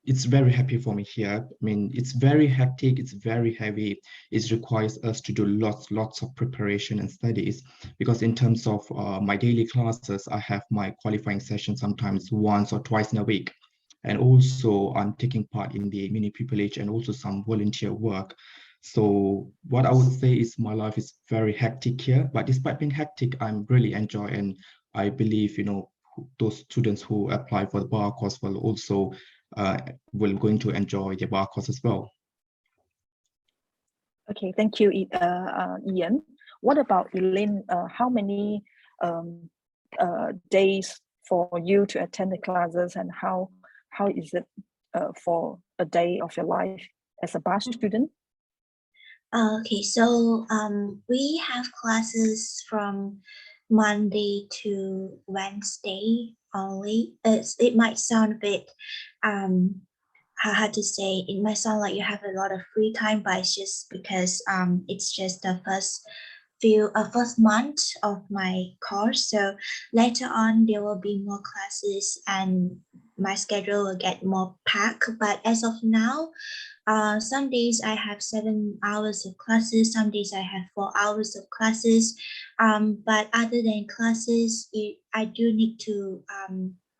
It's very happy for me here. I mean, it's very hectic. It's very heavy. It requires us to do lots of preparation and studies, because in terms of my daily classes, I have my qualifying session sometimes once or twice in a week. And also I'm taking part in the mini pupillage and also some volunteer work. So what I would say is my life is very hectic here, but despite being hectic, I'm really enjoying, and I believe, those students who apply for the bar course will also going to enjoy the bar course as well. Okay, thank you, Ian. What about Elaine? How many days for you to attend the classes, and how is it for a day of your life as a bar student? Okay, so we have classes from Monday to Wednesday only. It might sound a bit how to say, it might sound like you have a lot of free time, but it's just because it's just the first month of my course. So later on there will be more classes and my schedule will get more packed. But as of now, some days I have 7 hours of classes, some days I have 4 hours of classes. But other than classes, I do need to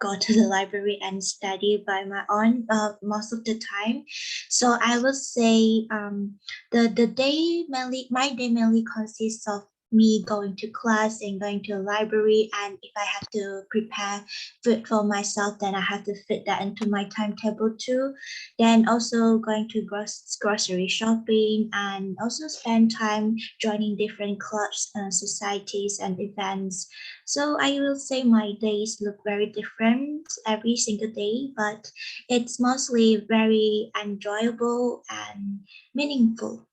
go to the library and study by my own most of the time. So I will say my day mainly consists of me going to class and going to a library. And if I have to prepare food for myself, then I have to fit that into my timetable too. Then also going to grocery shopping, and also spend time joining different clubs, societies and events. So I will say my days look very different every single day, but it's mostly very enjoyable and meaningful.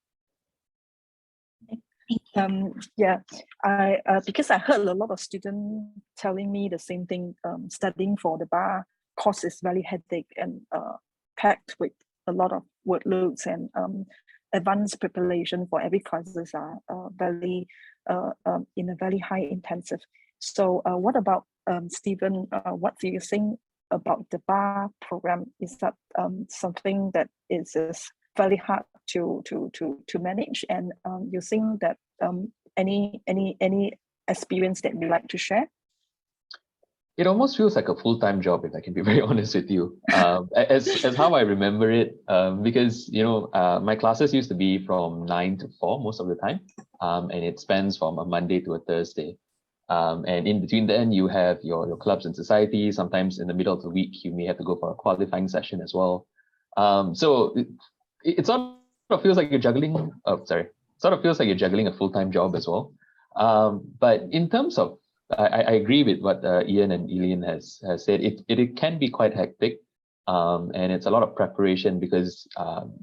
Thank you. Yeah, I because I heard a lot of students telling me the same thing. Studying for the bar course is very hectic and packed with a lot of workloads, and advanced preparation for every classes are very in a very high intensive. So what about Stephen? What do you think about the bar program? Is that something that is very hard to manage, and you think that any experience that you like to share? It almost feels like a full-time job, if I can be very honest with you, as how I remember it, because my classes used to be from 9 to 4 most of the time, and it spans from a Monday to a Thursday, and in between then you have your clubs and societies. Sometimes in the middle of the week you may have to go for a qualifying session as well. So it sort of feels like you're juggling. Sort of feels like you're juggling a full-time job as well. But in terms of, I agree with what Ian and Elene has said. It can be quite hectic, and it's a lot of preparation, because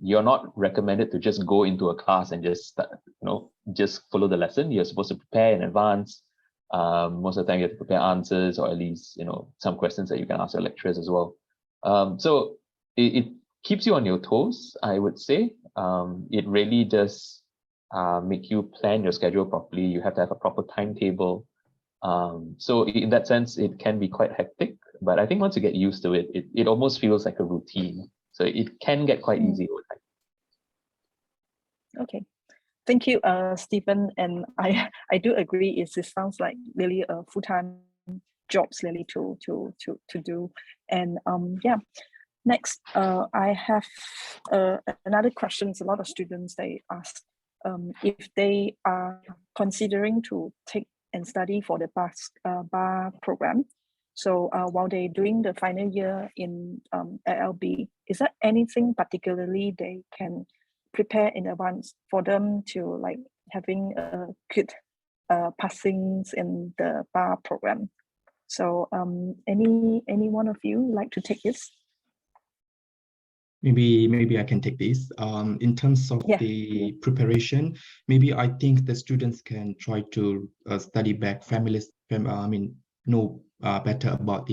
you're not recommended to just go into a class and just just follow the lesson. You're supposed to prepare in advance. Most of the time you have to prepare answers, or at least some questions that you can ask your lecturers as well. So it keeps you on your toes, I would say. It really does make you plan your schedule properly. You have to have a proper timetable. So in that sense, it can be quite hectic, but I think once you get used to it, it almost feels like a routine. So it can get quite easy over time. Okay, thank you, Stephen. And I do agree. It sounds like really a full-time jobs really to do. And yeah. Next, I have another question. A lot of students, they ask if they are considering to take and study for the bar program. So while they're doing the final year in LLB, is there anything particularly they can prepare in advance for them to like having a good passings in the bar program? So any one of you like to take this? Maybe I can take this. In terms of the preparation, maybe I think the students can try to study back know better about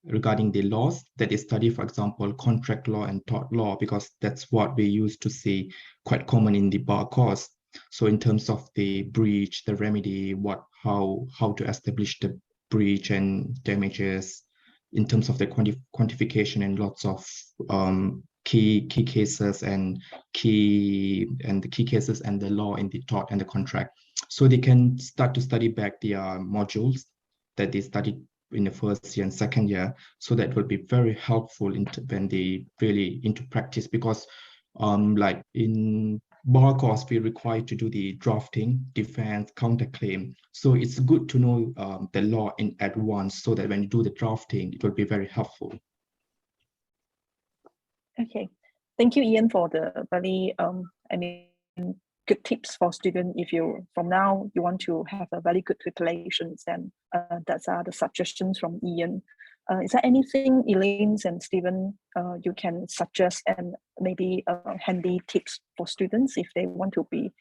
regarding the laws that they study, for example, contract law and tort law, because that's what we used to see quite common in the bar course. So in terms of the breach, the remedy, how to establish the breach and damages, in terms of the quantification, and lots of key cases and the key cases and the law in the tort and the contract. So they can start to study back the modules that they studied in the first year and second year. So that will be very helpful when they really into practice, because like in bar course, we're required to do the drafting, defense, counterclaim. So it's good to know the law in advance, so that when you do the drafting, it will be very helpful. Okay, thank you, Ian, for the very good tips for students. If you from now you want to have a very good preparations, then that's the suggestions from Ian. Is there anything, Elene and Stephen, you can suggest, and maybe handy tips for students if they want to be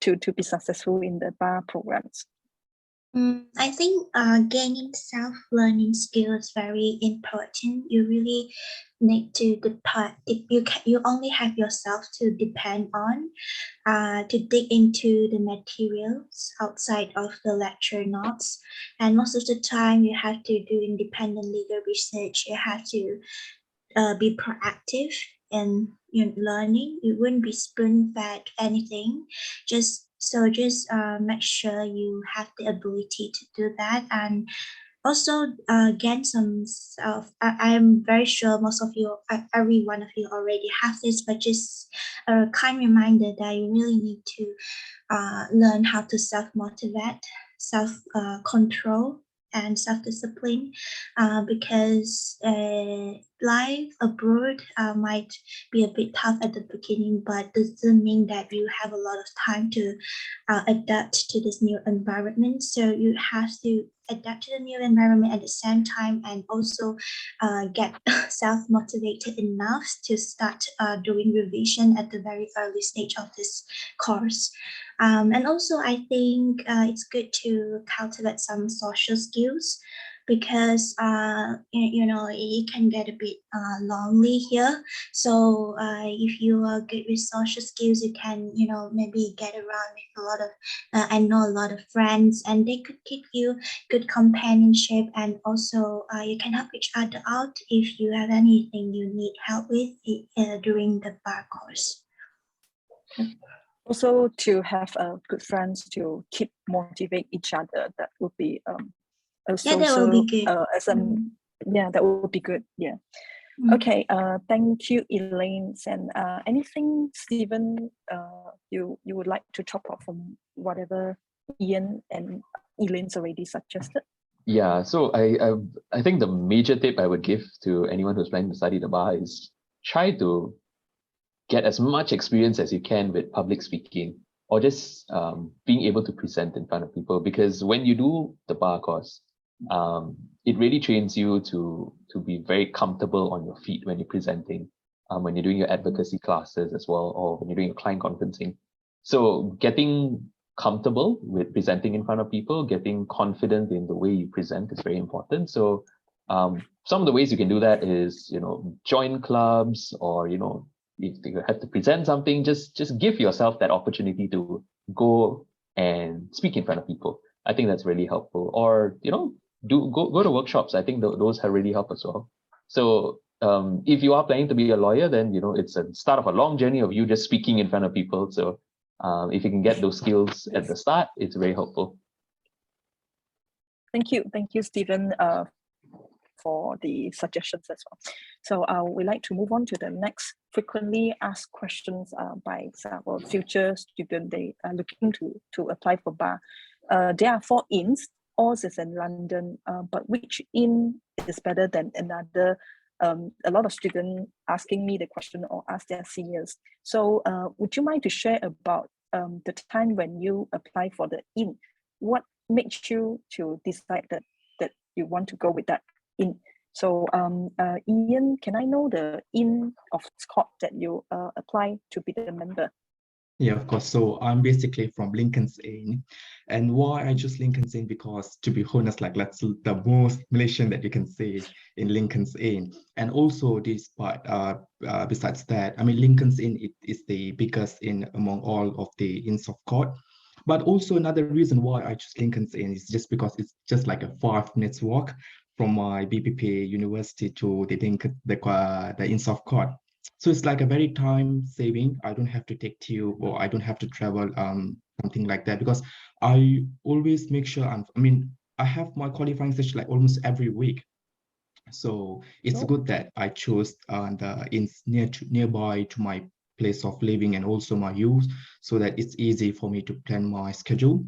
to be successful in the bar programs? I think gaining self-learning skill is very important. You really need to you only have yourself to depend on, to dig into the materials outside of the lecture notes. And most of the time you have to do independent legal research. You have to be proactive in your learning. You wouldn't be spoon-fed anything. Just make sure you have the ability to do that, and also get some I'm very sure most of you, every one of you already have this, but just a kind reminder that you really need to learn how to self-motivate, self-control, and self-discipline, because life abroad might be a bit tough at the beginning, but doesn't mean that you have a lot of time to adapt to this new environment. So you have to adapt to the new environment at the same time, and also get self-motivated enough to start doing revision at the very early stage of this course. And also, I think it's good to cultivate some social skills, because you know, it can get a bit lonely here. So if you are good with social skills, you can, you know, maybe get around with a lot of I know a lot of friends, and they could give you good companionship, and also you can help each other out if you have anything you need help with during the bar course. Also, to have good friends to keep motivate each other, that would be Yeah, that will be good. Yeah, that would be good. Yeah. Okay. Thank you, Elaine. And anything, Stephen, you would like to top up from whatever Ian and Elaine's already suggested? Yeah, so I think the major tip I would give to anyone who's planning to study the bar is try to get as much experience as you can with public speaking, or just being able to present in front of people. Because when you do the bar course, it really trains you to be very comfortable on your feet when you're presenting, when you're doing your advocacy classes as well, or when you're doing your client conferencing. So getting comfortable with presenting in front of people, getting confident in the way you present is very important. So some of the ways you can do that is, you know, join clubs, or, you know, if you have to present something, just give yourself that opportunity to go and speak in front of people. I think that's really helpful. Or, you know, go to workshops. I think those have really helped as well. So if you are planning to be a lawyer, then, you know, it's a start of a long journey of you just speaking in front of people. So if you can get those skills at the start, it's very helpful. Thank you, Stephen, for the suggestions as well. So we'd like to move on to the next frequently asked questions by our future students. They are looking to apply for bar. There are 4 inns. All is in London, but which inn is better than another? A lot of students asking me the question, or ask their seniors. So would you mind to share about the time when you apply for the inn? What makes you to decide that you want to go with that inn? So Ian, can I know the inn of Scott that you apply to be the member? Yeah, of course. So I'm basically from Lincoln's Inn. And why I choose Lincoln's Inn, because to be honest, like that's the most Malaysian that you can see in Lincoln's Inn. And also this part, besides that, I mean, Lincoln's Inn is the biggest inn among all of the inns of court. But also another reason why I choose Lincoln's Inn is just because it's just like a 5 minutes walk from my BPP University to the inns of court. So it's like a very time saving. I don't have to take tube, or I don't have to travel, something like that, because I always make sure I have my qualifying session like almost every week. So it's good that I chose the inns nearby to my place of living and also my use, so that it's easy for me to plan my schedule.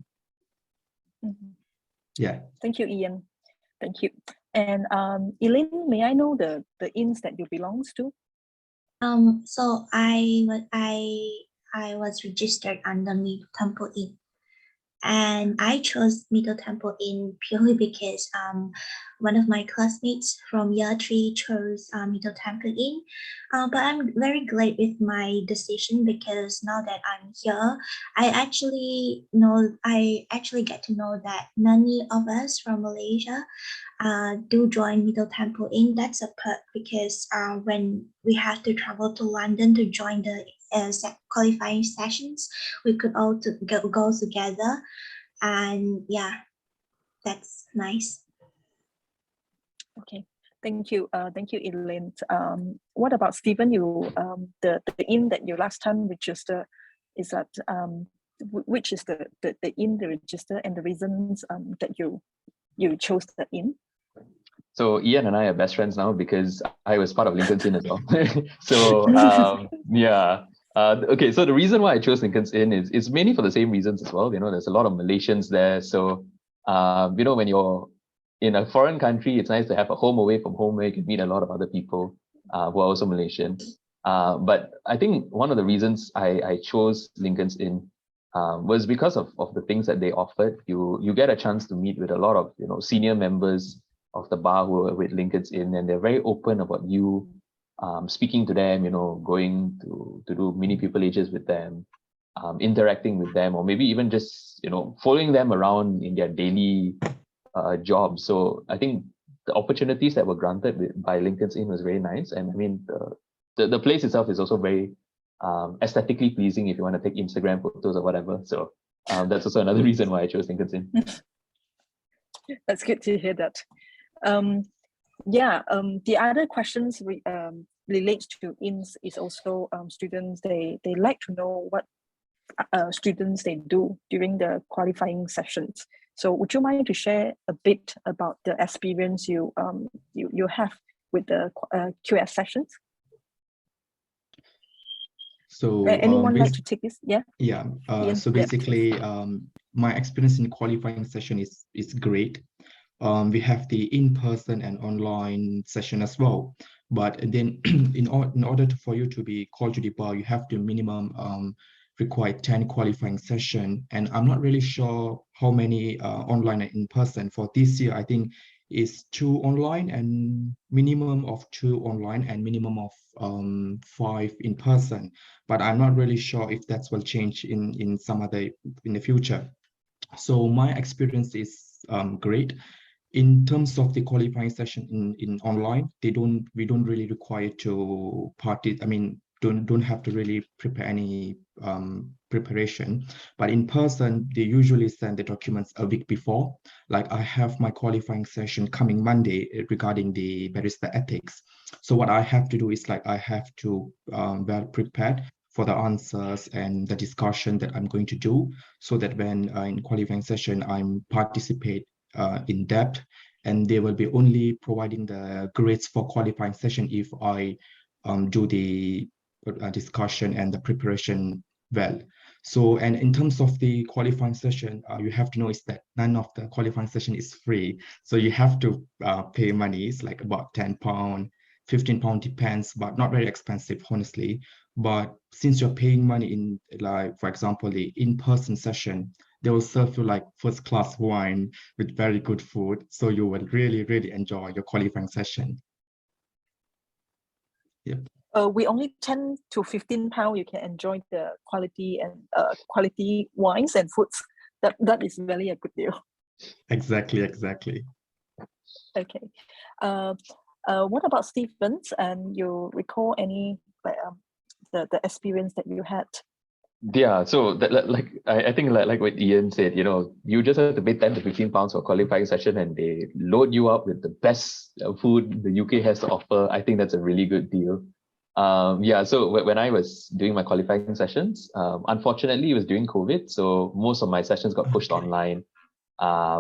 Yeah. Thank you, Ian. Thank you. And Elaine, may I know the inns that you belongs to? So I was registered under Middle Temple Inn, and I chose Middle Temple Inn purely because one of my classmates from year 3 chose Middle Temple Inn. But I'm very glad with my decision, because now that I'm here, I actually get to know that many of us from Malaysia do join Middle Temple Inn. That's a perk, because when we have to travel to London to join the qualifying sessions, we could all go together, and yeah, that's nice. Okay, thank you, Elaine. What about Stephen? You the inn that you last time registered, is that which is the inn, the register, and the reasons that you you chose the Inn? So Ian and I are best friends now because I was part of Lincoln's Inn as well. So yeah. Okay, so the reason why I chose Lincoln's Inn is mainly for the same reasons as well. You know, there's a lot of Malaysians there. So you know, when you're in a foreign country, it's nice to have a home away from home where you can meet a lot of other people who are also Malaysian. But I think one of the reasons I chose Lincoln's Inn was because of the things that they offered. You get a chance to meet with a lot of, you know, senior members of the bar who are with Lincoln's Inn, and they're very open about you speaking to them, you know, going to do mini pupilages with them, interacting with them, or maybe even just, you know, following them around in their daily jobs. So I think the opportunities that were granted by Lincoln's Inn was very nice. And I mean, the place itself is also very aesthetically pleasing if you want to take Instagram photos or whatever. So that's also another reason why I chose Lincoln's Inn. That's good to hear that. The other questions relates to inns is also students. They like to know what students they do during the qualifying sessions. So would you mind to share a bit about the experience you have with the QS sessions? So anyone like to take this? Yeah. Yeah. Ian? So basically, my experience in qualifying session is great. We have the in-person and online session as well. But then in order for you to be called to the bar, you have to minimum require 10 qualifying session. And I'm not really sure how many online and in-person. For this year, I think is 2 online and minimum of 2 online and minimum of 5 in person. But I'm not really sure if that will change in some other in the future. So my experience is great. In terms of the qualifying session in online, we don't really require to don't have to really prepare any preparation. But in person, they usually send the documents a week before. Like I have my qualifying session coming Monday regarding the barista ethics. So what I have to do is like I have to well prepared for the answers and the discussion that I'm going to do, so that when in qualifying session I'm participate in depth, and they will be only providing the grades for qualifying session if I do the discussion and the preparation well. So, and in terms of the qualifying session, you have to know is that none of the qualifying session is free. So you have to pay money. It's like about £10, £15 depends, but not very expensive, honestly. But since you're paying money in, like, for example, the in-person session, they will serve you like first class wine with very good food. So you will really, really enjoy your qualifying session. Yep. We only 10 to 15 pounds, you can enjoy the quality and quality wines and foods. That is really a good deal. Exactly. Okay. What about Stevens? And you recall any the experience that you had? Yeah, so I think like what Ian said, you know, you just have to pay 10 to 15 pounds for qualifying session, and they load you up with the best food the UK has to offer. I think that's a really good deal. Yeah, so when I was doing my qualifying sessions, unfortunately it was during COVID, so most of my sessions got pushed online.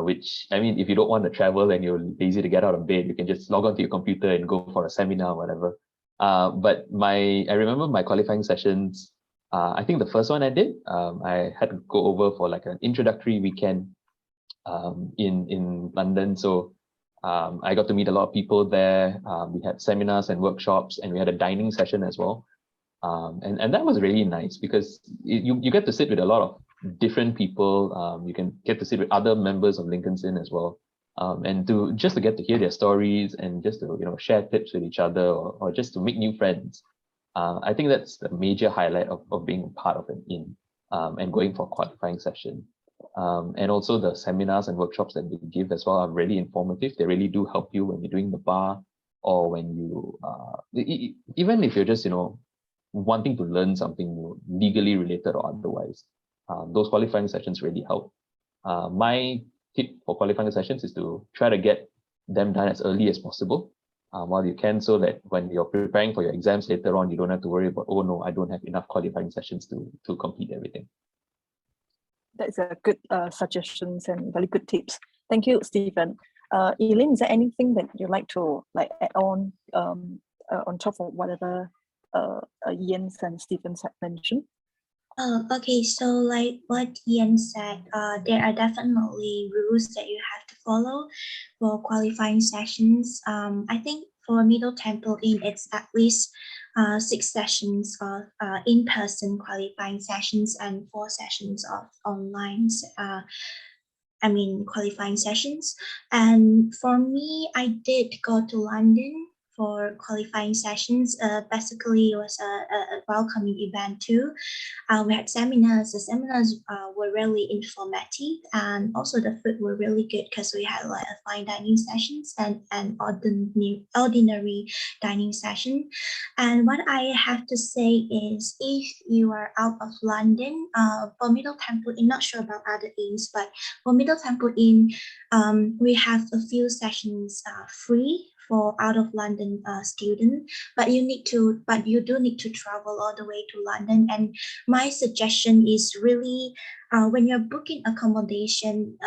Which, I mean, if you don't want to travel and you're lazy to get out of bed, you can just log onto your computer and go for a seminar or whatever. But I remember my qualifying sessions. I think the first one I did, I had to go over for like an introductory weekend in London. So I got to meet a lot of people there. We had seminars and workshops, and we had a dining session as well. And that was really nice because you get to sit with a lot of different people. You can get to sit with other members of Lincoln's Inn as well. And to get to hear their stories and just to, you know, share tips with each other, or just to make new friends. I think that's the major highlight of being part of an inn and going for a qualifying session. And also the seminars and workshops that they give as well are really informative. They really do help you when you're doing the bar, or when you, even if you're just, you know, wanting to learn something new, legally related or otherwise. Those qualifying sessions really help. My tip for qualifying sessions is to try to get them done as early as possible. While you can, so that when you're preparing for your exams later on, you don't have to worry about, oh no, I don't have enough qualifying sessions to complete everything. That's a good suggestions and very good tips. Thank you, Stephen. Elene, is there anything that you'd like to add on top of whatever Jens and Stephen had mentioned? Okay, so like what Ian said, there are definitely rules that you have to follow for qualifying sessions. I think for Middle Temple Inn, it's at least 6 sessions of in-person qualifying sessions and 4 sessions of online qualifying sessions. And for me, I did go to London for qualifying sessions. Basically, it was a welcoming event too. We had seminars. The seminars were really informative, and also the food were really good because we had like a fine dining sessions and an ordinary dining session. And what I have to say is, if you are out of London, for Middle Temple Inn, not sure about other inns, but for Middle Temple Inn, we have a few sessions free for out of London students, but you do need to travel all the way to London. And my suggestion is really, when you're booking accommodation,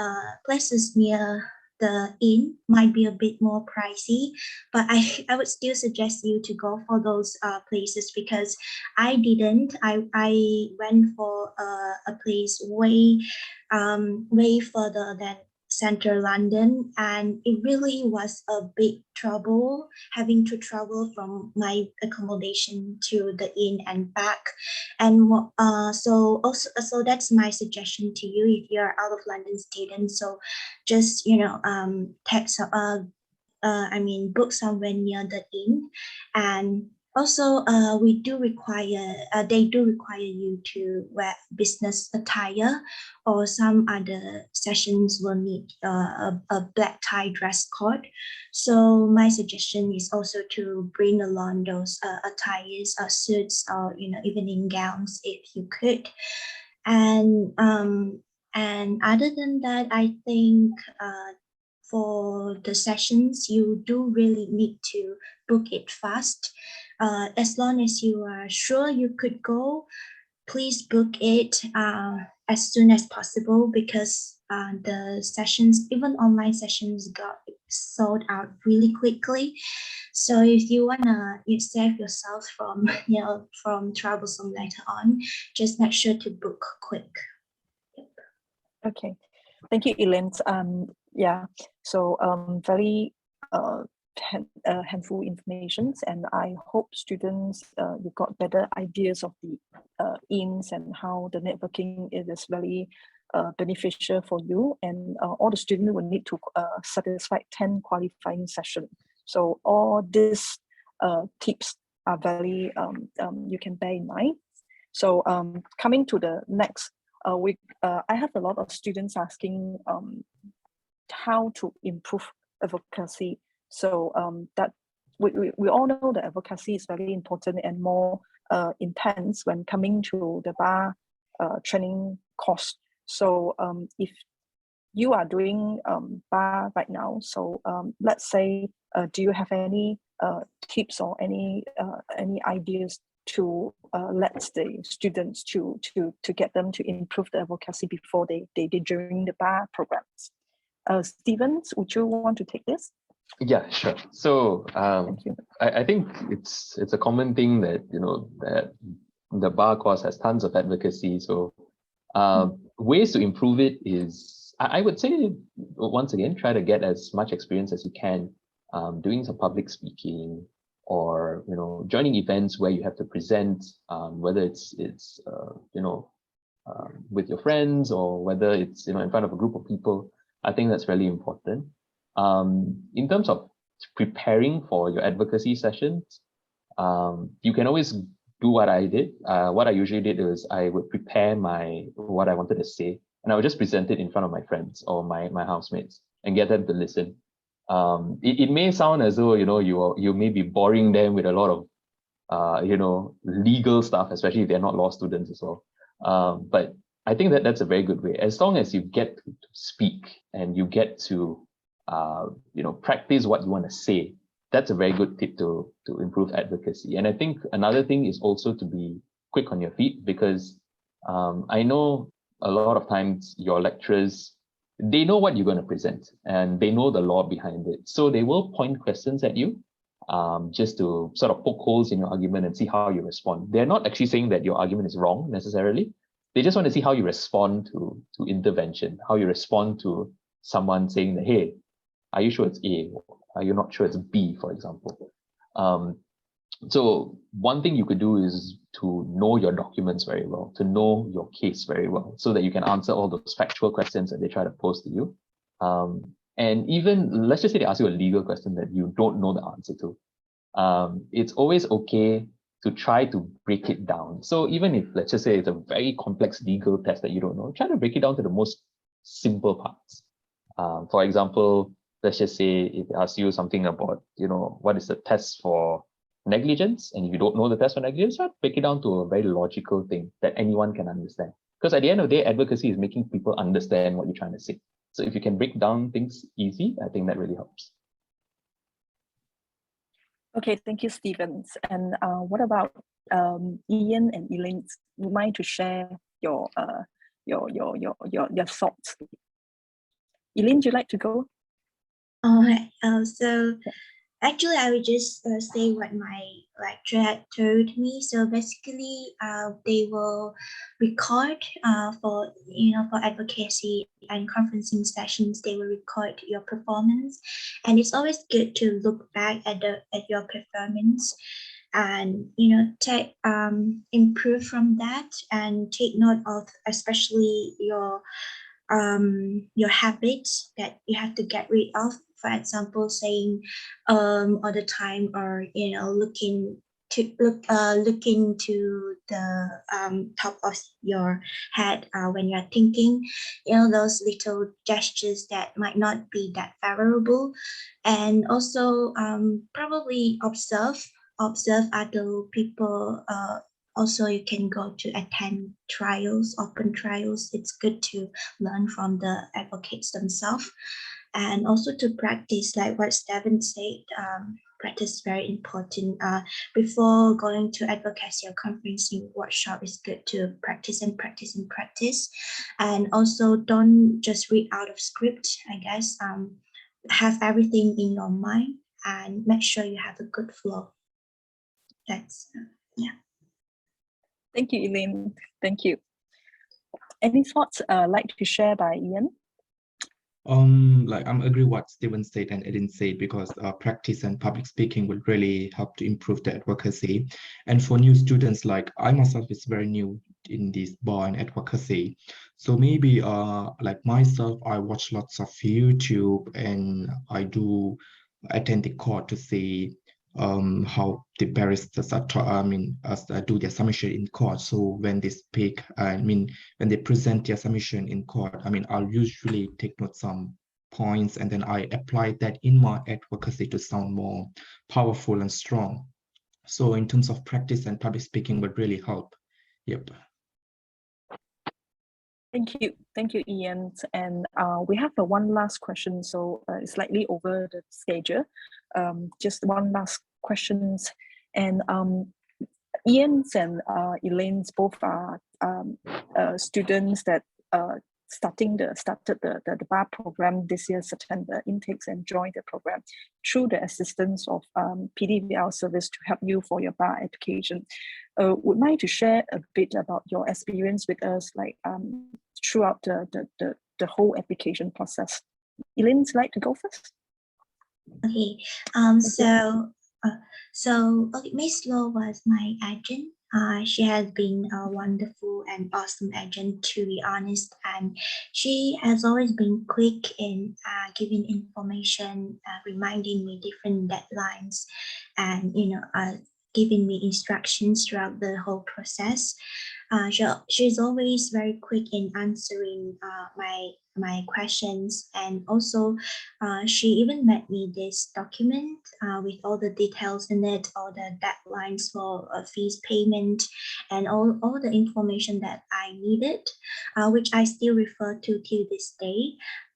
places near the inn might be a bit more pricey, but I would still suggest you to go for those places, because I didn't. I went for a place way further than Central London, and it really was a big trouble having to travel from my accommodation to the inn and back. And so that's my suggestion to you if you're out of London student. So just book somewhere near the inn. And also, they do require you to wear business attire, or some other sessions will need a black tie dress code. So my suggestion is also to bring along those attires, suits, or evening gowns if you could. And other than that, I think for the sessions, you do really need to book it fast. As long as you are sure you could go, please book it as soon as possible, because the sessions, even online sessions, got sold out really quickly. So if you wanna save yourself from troublesome later on, just make sure to book quick. Yep. Okay, thank you, Elene. Yeah, so very handful information, and I hope students you got better ideas of the inns and how the networking is very beneficial for you. And all the students will need to satisfy 10 qualifying sessions. So all these tips are very you can bear in mind. So coming to the next week, I have a lot of students asking how to improve advocacy. So that we all know that advocacy is very important and more intense when coming to the bar training course. So if you are doing bar right now, so let's say, do you have any tips or any ideas to let the students to get them to improve the advocacy before they during the bar programs? Stephen, would you want to take this? Yeah, sure. So I think it's a common thing that that the bar course has tons of advocacy. So ways to improve it is, I would say, once again, try to get as much experience as you can doing some public speaking, or joining events where you have to present, whether it's with your friends, or whether it's in front of a group of people. I think that's really important. In terms of preparing for your advocacy sessions, you can always do what I did. What I usually did is I would prepare what I wanted to say, and I would just present it in front of my friends or my housemates and get them to listen. It may sound as though you may be boring them with a lot of legal stuff, especially if they're not law students as well. But I think that's a very good way. As long as you get to speak and you get to practice what you want to say, that's a very good tip to improve advocacy. And I think another thing is also to be quick on your feet, because I know a lot of times your lecturers, they know what you're going to present and they know the law behind it. So they will point questions at you just to sort of poke holes in your argument and see how you respond. They're not actually saying that your argument is wrong necessarily. They just want to see how you respond to intervention, how you respond to someone saying that, hey, are you sure it's A? Are you not sure it's B, for example? So one thing you could do is to know your documents very well, to know your case very well, so that you can answer all those factual questions that they try to pose to you. And even, let's just say they ask you a legal question that you don't know the answer to. It's always okay to try to break it down. So even if, let's just say it's a very complex legal test that you don't know, try to break it down to the most simple parts. For example, let's just say if they ask you something about, what is the test for negligence, and if you don't know the test for negligence, try to break it down to a very logical thing that anyone can understand. Because at the end of the day, advocacy is making people understand what you're trying to say. So if you can break down things easy, I think that really helps. Okay, thank you, Stephen. And what about Ian and Elene? Would you mind to share your thoughts? Elene, would you like to go? All right. So actually, I would just say what my lecturer had told me. So basically, they will record for advocacy and conferencing sessions. They will record your performance, and it's always good to look back at your performance, and improve from that, and take note of especially your habits that you have to get rid of. For example, saying all the time, or looking to the top of your head when you're thinking, those little gestures that might not be that favorable. And also probably observe other people. Also, you can go to attend trials, open trials. It's good to learn from the advocates themselves. And also to practice, like what Stephen said, practice is very important. Before going to advocacy or conferencing workshop, it's good to practice and practice and practice. And also don't just read out of script, I guess. Have everything in your mind and make sure you have a good flow. That's, yeah. Thank you, Elene. Thank you. Any thoughts like to share by Ian? I'm agree what Stephen said and Elene said, because practice and public speaking will really help to improve the advocacy. And for new students, like I myself is very new in this bar and advocacy. So maybe like myself, I watch lots of YouTube, and I do attend the court to see how the barristers are do their submission in court. So when they speak, when they present their submission in court, I'll usually take note some points, and then I apply that in my advocacy to sound more powerful and strong. So in terms of practice and public speaking would really help. Yep. Thank you, Ian. And we have one last question, so it's slightly over the schedule. Just one last questions, and Ian and Elaine's both are students that started the bar program this year, September intakes, and joined the program through the assistance of PDVL service to help you for your bar education. Would mind to share a bit about your experience with us, like throughout the whole application process. Elaine, would you like to go first? Okay. Okay, Miss Lo was my agent. She has been a wonderful and awesome agent, to be honest, and she has always been quick in giving information, reminding me different deadlines, and giving me instructions throughout the whole process. She's always very quick in answering my questions, and also she even made me this document with all the details in it, all the deadlines for fees payment, and all the information that I needed, which I still refer to till this day.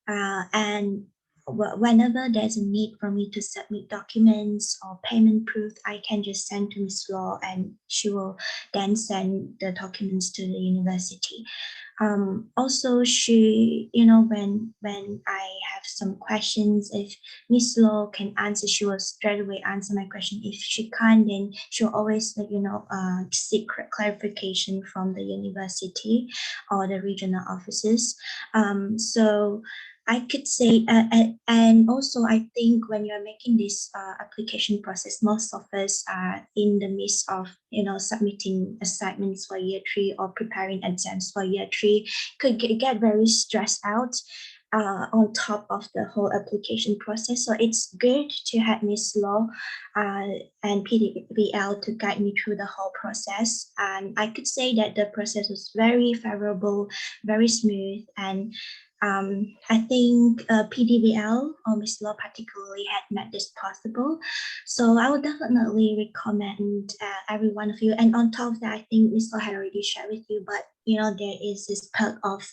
And whenever there's a need for me to submit documents or payment proof, I can just send to Miss Law, and she will then send the documents to the university. Also, she, when I have some questions, if Miss Law can answer, she will straight away answer my question. If she can't, then she'll always seek clarification from the university or the regional offices. So I could say, and also I think when you're making this application process, most of us are in the midst of, submitting assignments for year 3 or preparing exams for year 3, could get very stressed out on top of the whole application process. So it's good to have Miss Law and PDVL to guide me through the whole process. And I could say that the process was very favorable, very smooth, and I think PDVL or Miss Law particularly had made this possible. So I would definitely recommend every one of you. And on top of that, I think Miss Law had already shared with you, but there is this perk of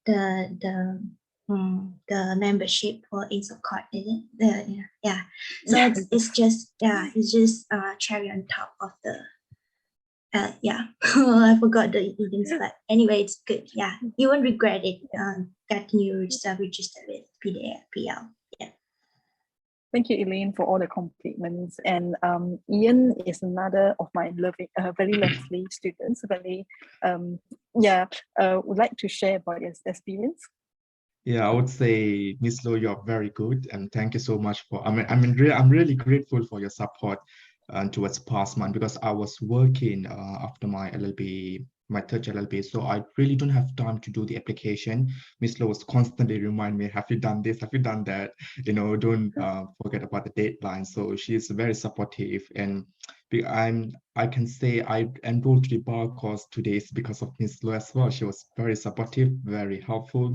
the membership for Inns of Court, is it? Yeah. So it's just cherry on top of the. I forgot the idioms, but anyway, it's good. Yeah, you won't regret it. Getting you registered with PDVL. Yeah. Thank you, Elene, for all the compliments. And Ian is another of my very lovely students. Would like to share about your experience. Yeah, I would say, Miss Lo, you're very good, and thank you so much for. I'm really grateful for your support towards past month, because I was working after my LLB, my third LLB, so I really don't have time to do the application. Miss Lo was constantly remind me, have you done this? Have you done that? Don't forget about the deadline. So she's very supportive, and I can say I enrolled to the bar course today because of Miss Lo as well. She was very supportive, very helpful.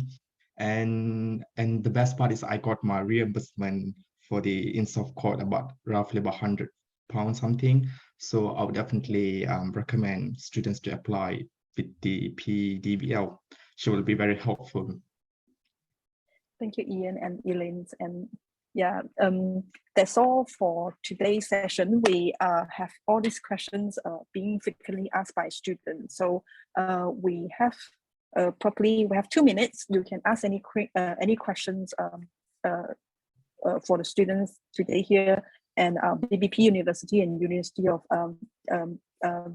And the best part is I got my reimbursement for the Inns of Court roughly about £100 something. So I would definitely recommend students to apply with the PDVL. She will be very helpful. Thank you, Ian and Elene. And that's all for today's session. We have all these questions being frequently asked by students. So we have 2 minutes. You can ask any questions for the students today here, and BPP University and University of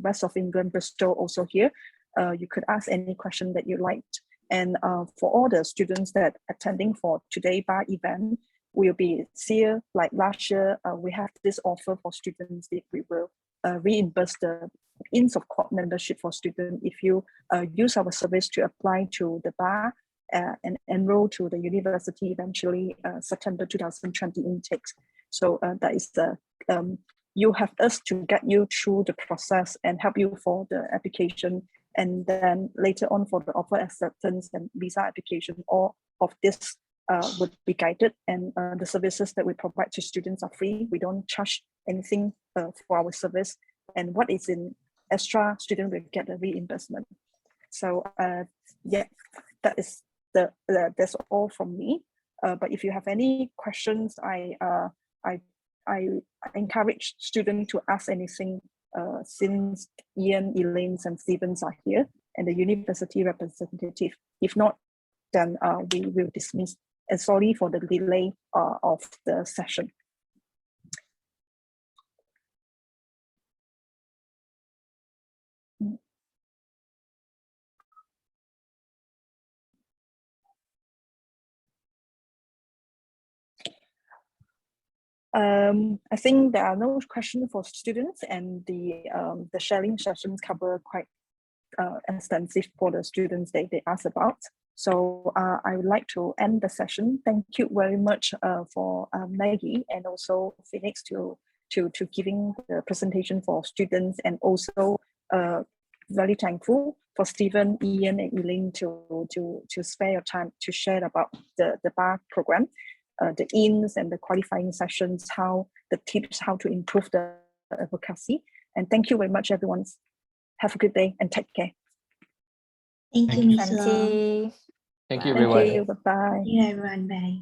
West of England, Bristol also here. You could ask any question that you liked. And for all the students that attending for today bar event, will be here like last year. We have this offer for students that we will reimburse the Inns of Court membership for students if you use our service to apply to the bar and enroll to the university eventually September 2020 intakes. So that is the you have us to get you through the process and help you for the application, and then later on for the offer acceptance and visa application. All of this would be guided, and the services that we provide to students are free. We don't charge anything for our service, and what is in extra, student will get a reimbursement. So that is that's all from me. But if you have any questions, I encourage students to ask anything since Ian, Elaine, and Stevens are here, and the university representative. If not, then we will dismiss. And sorry for the delay of the session. I think there are no questions for students, and the sharing sessions cover quite extensive for the students they asked about. So I would like to end the session. Thank you very much for Maggie and also Phenix to giving the presentation for students, and also very thankful for Stephen, Ian, and Elaine to spare your time to share about the bar program, the inns and the qualifying sessions, how the tips, how to improve the advocacy. And thank you very much, everyone. Have a good day and take care. Thank you, Miss Lo. Thank you, everyone. Thank you. Bye-bye. Thank you, everyone. Bye.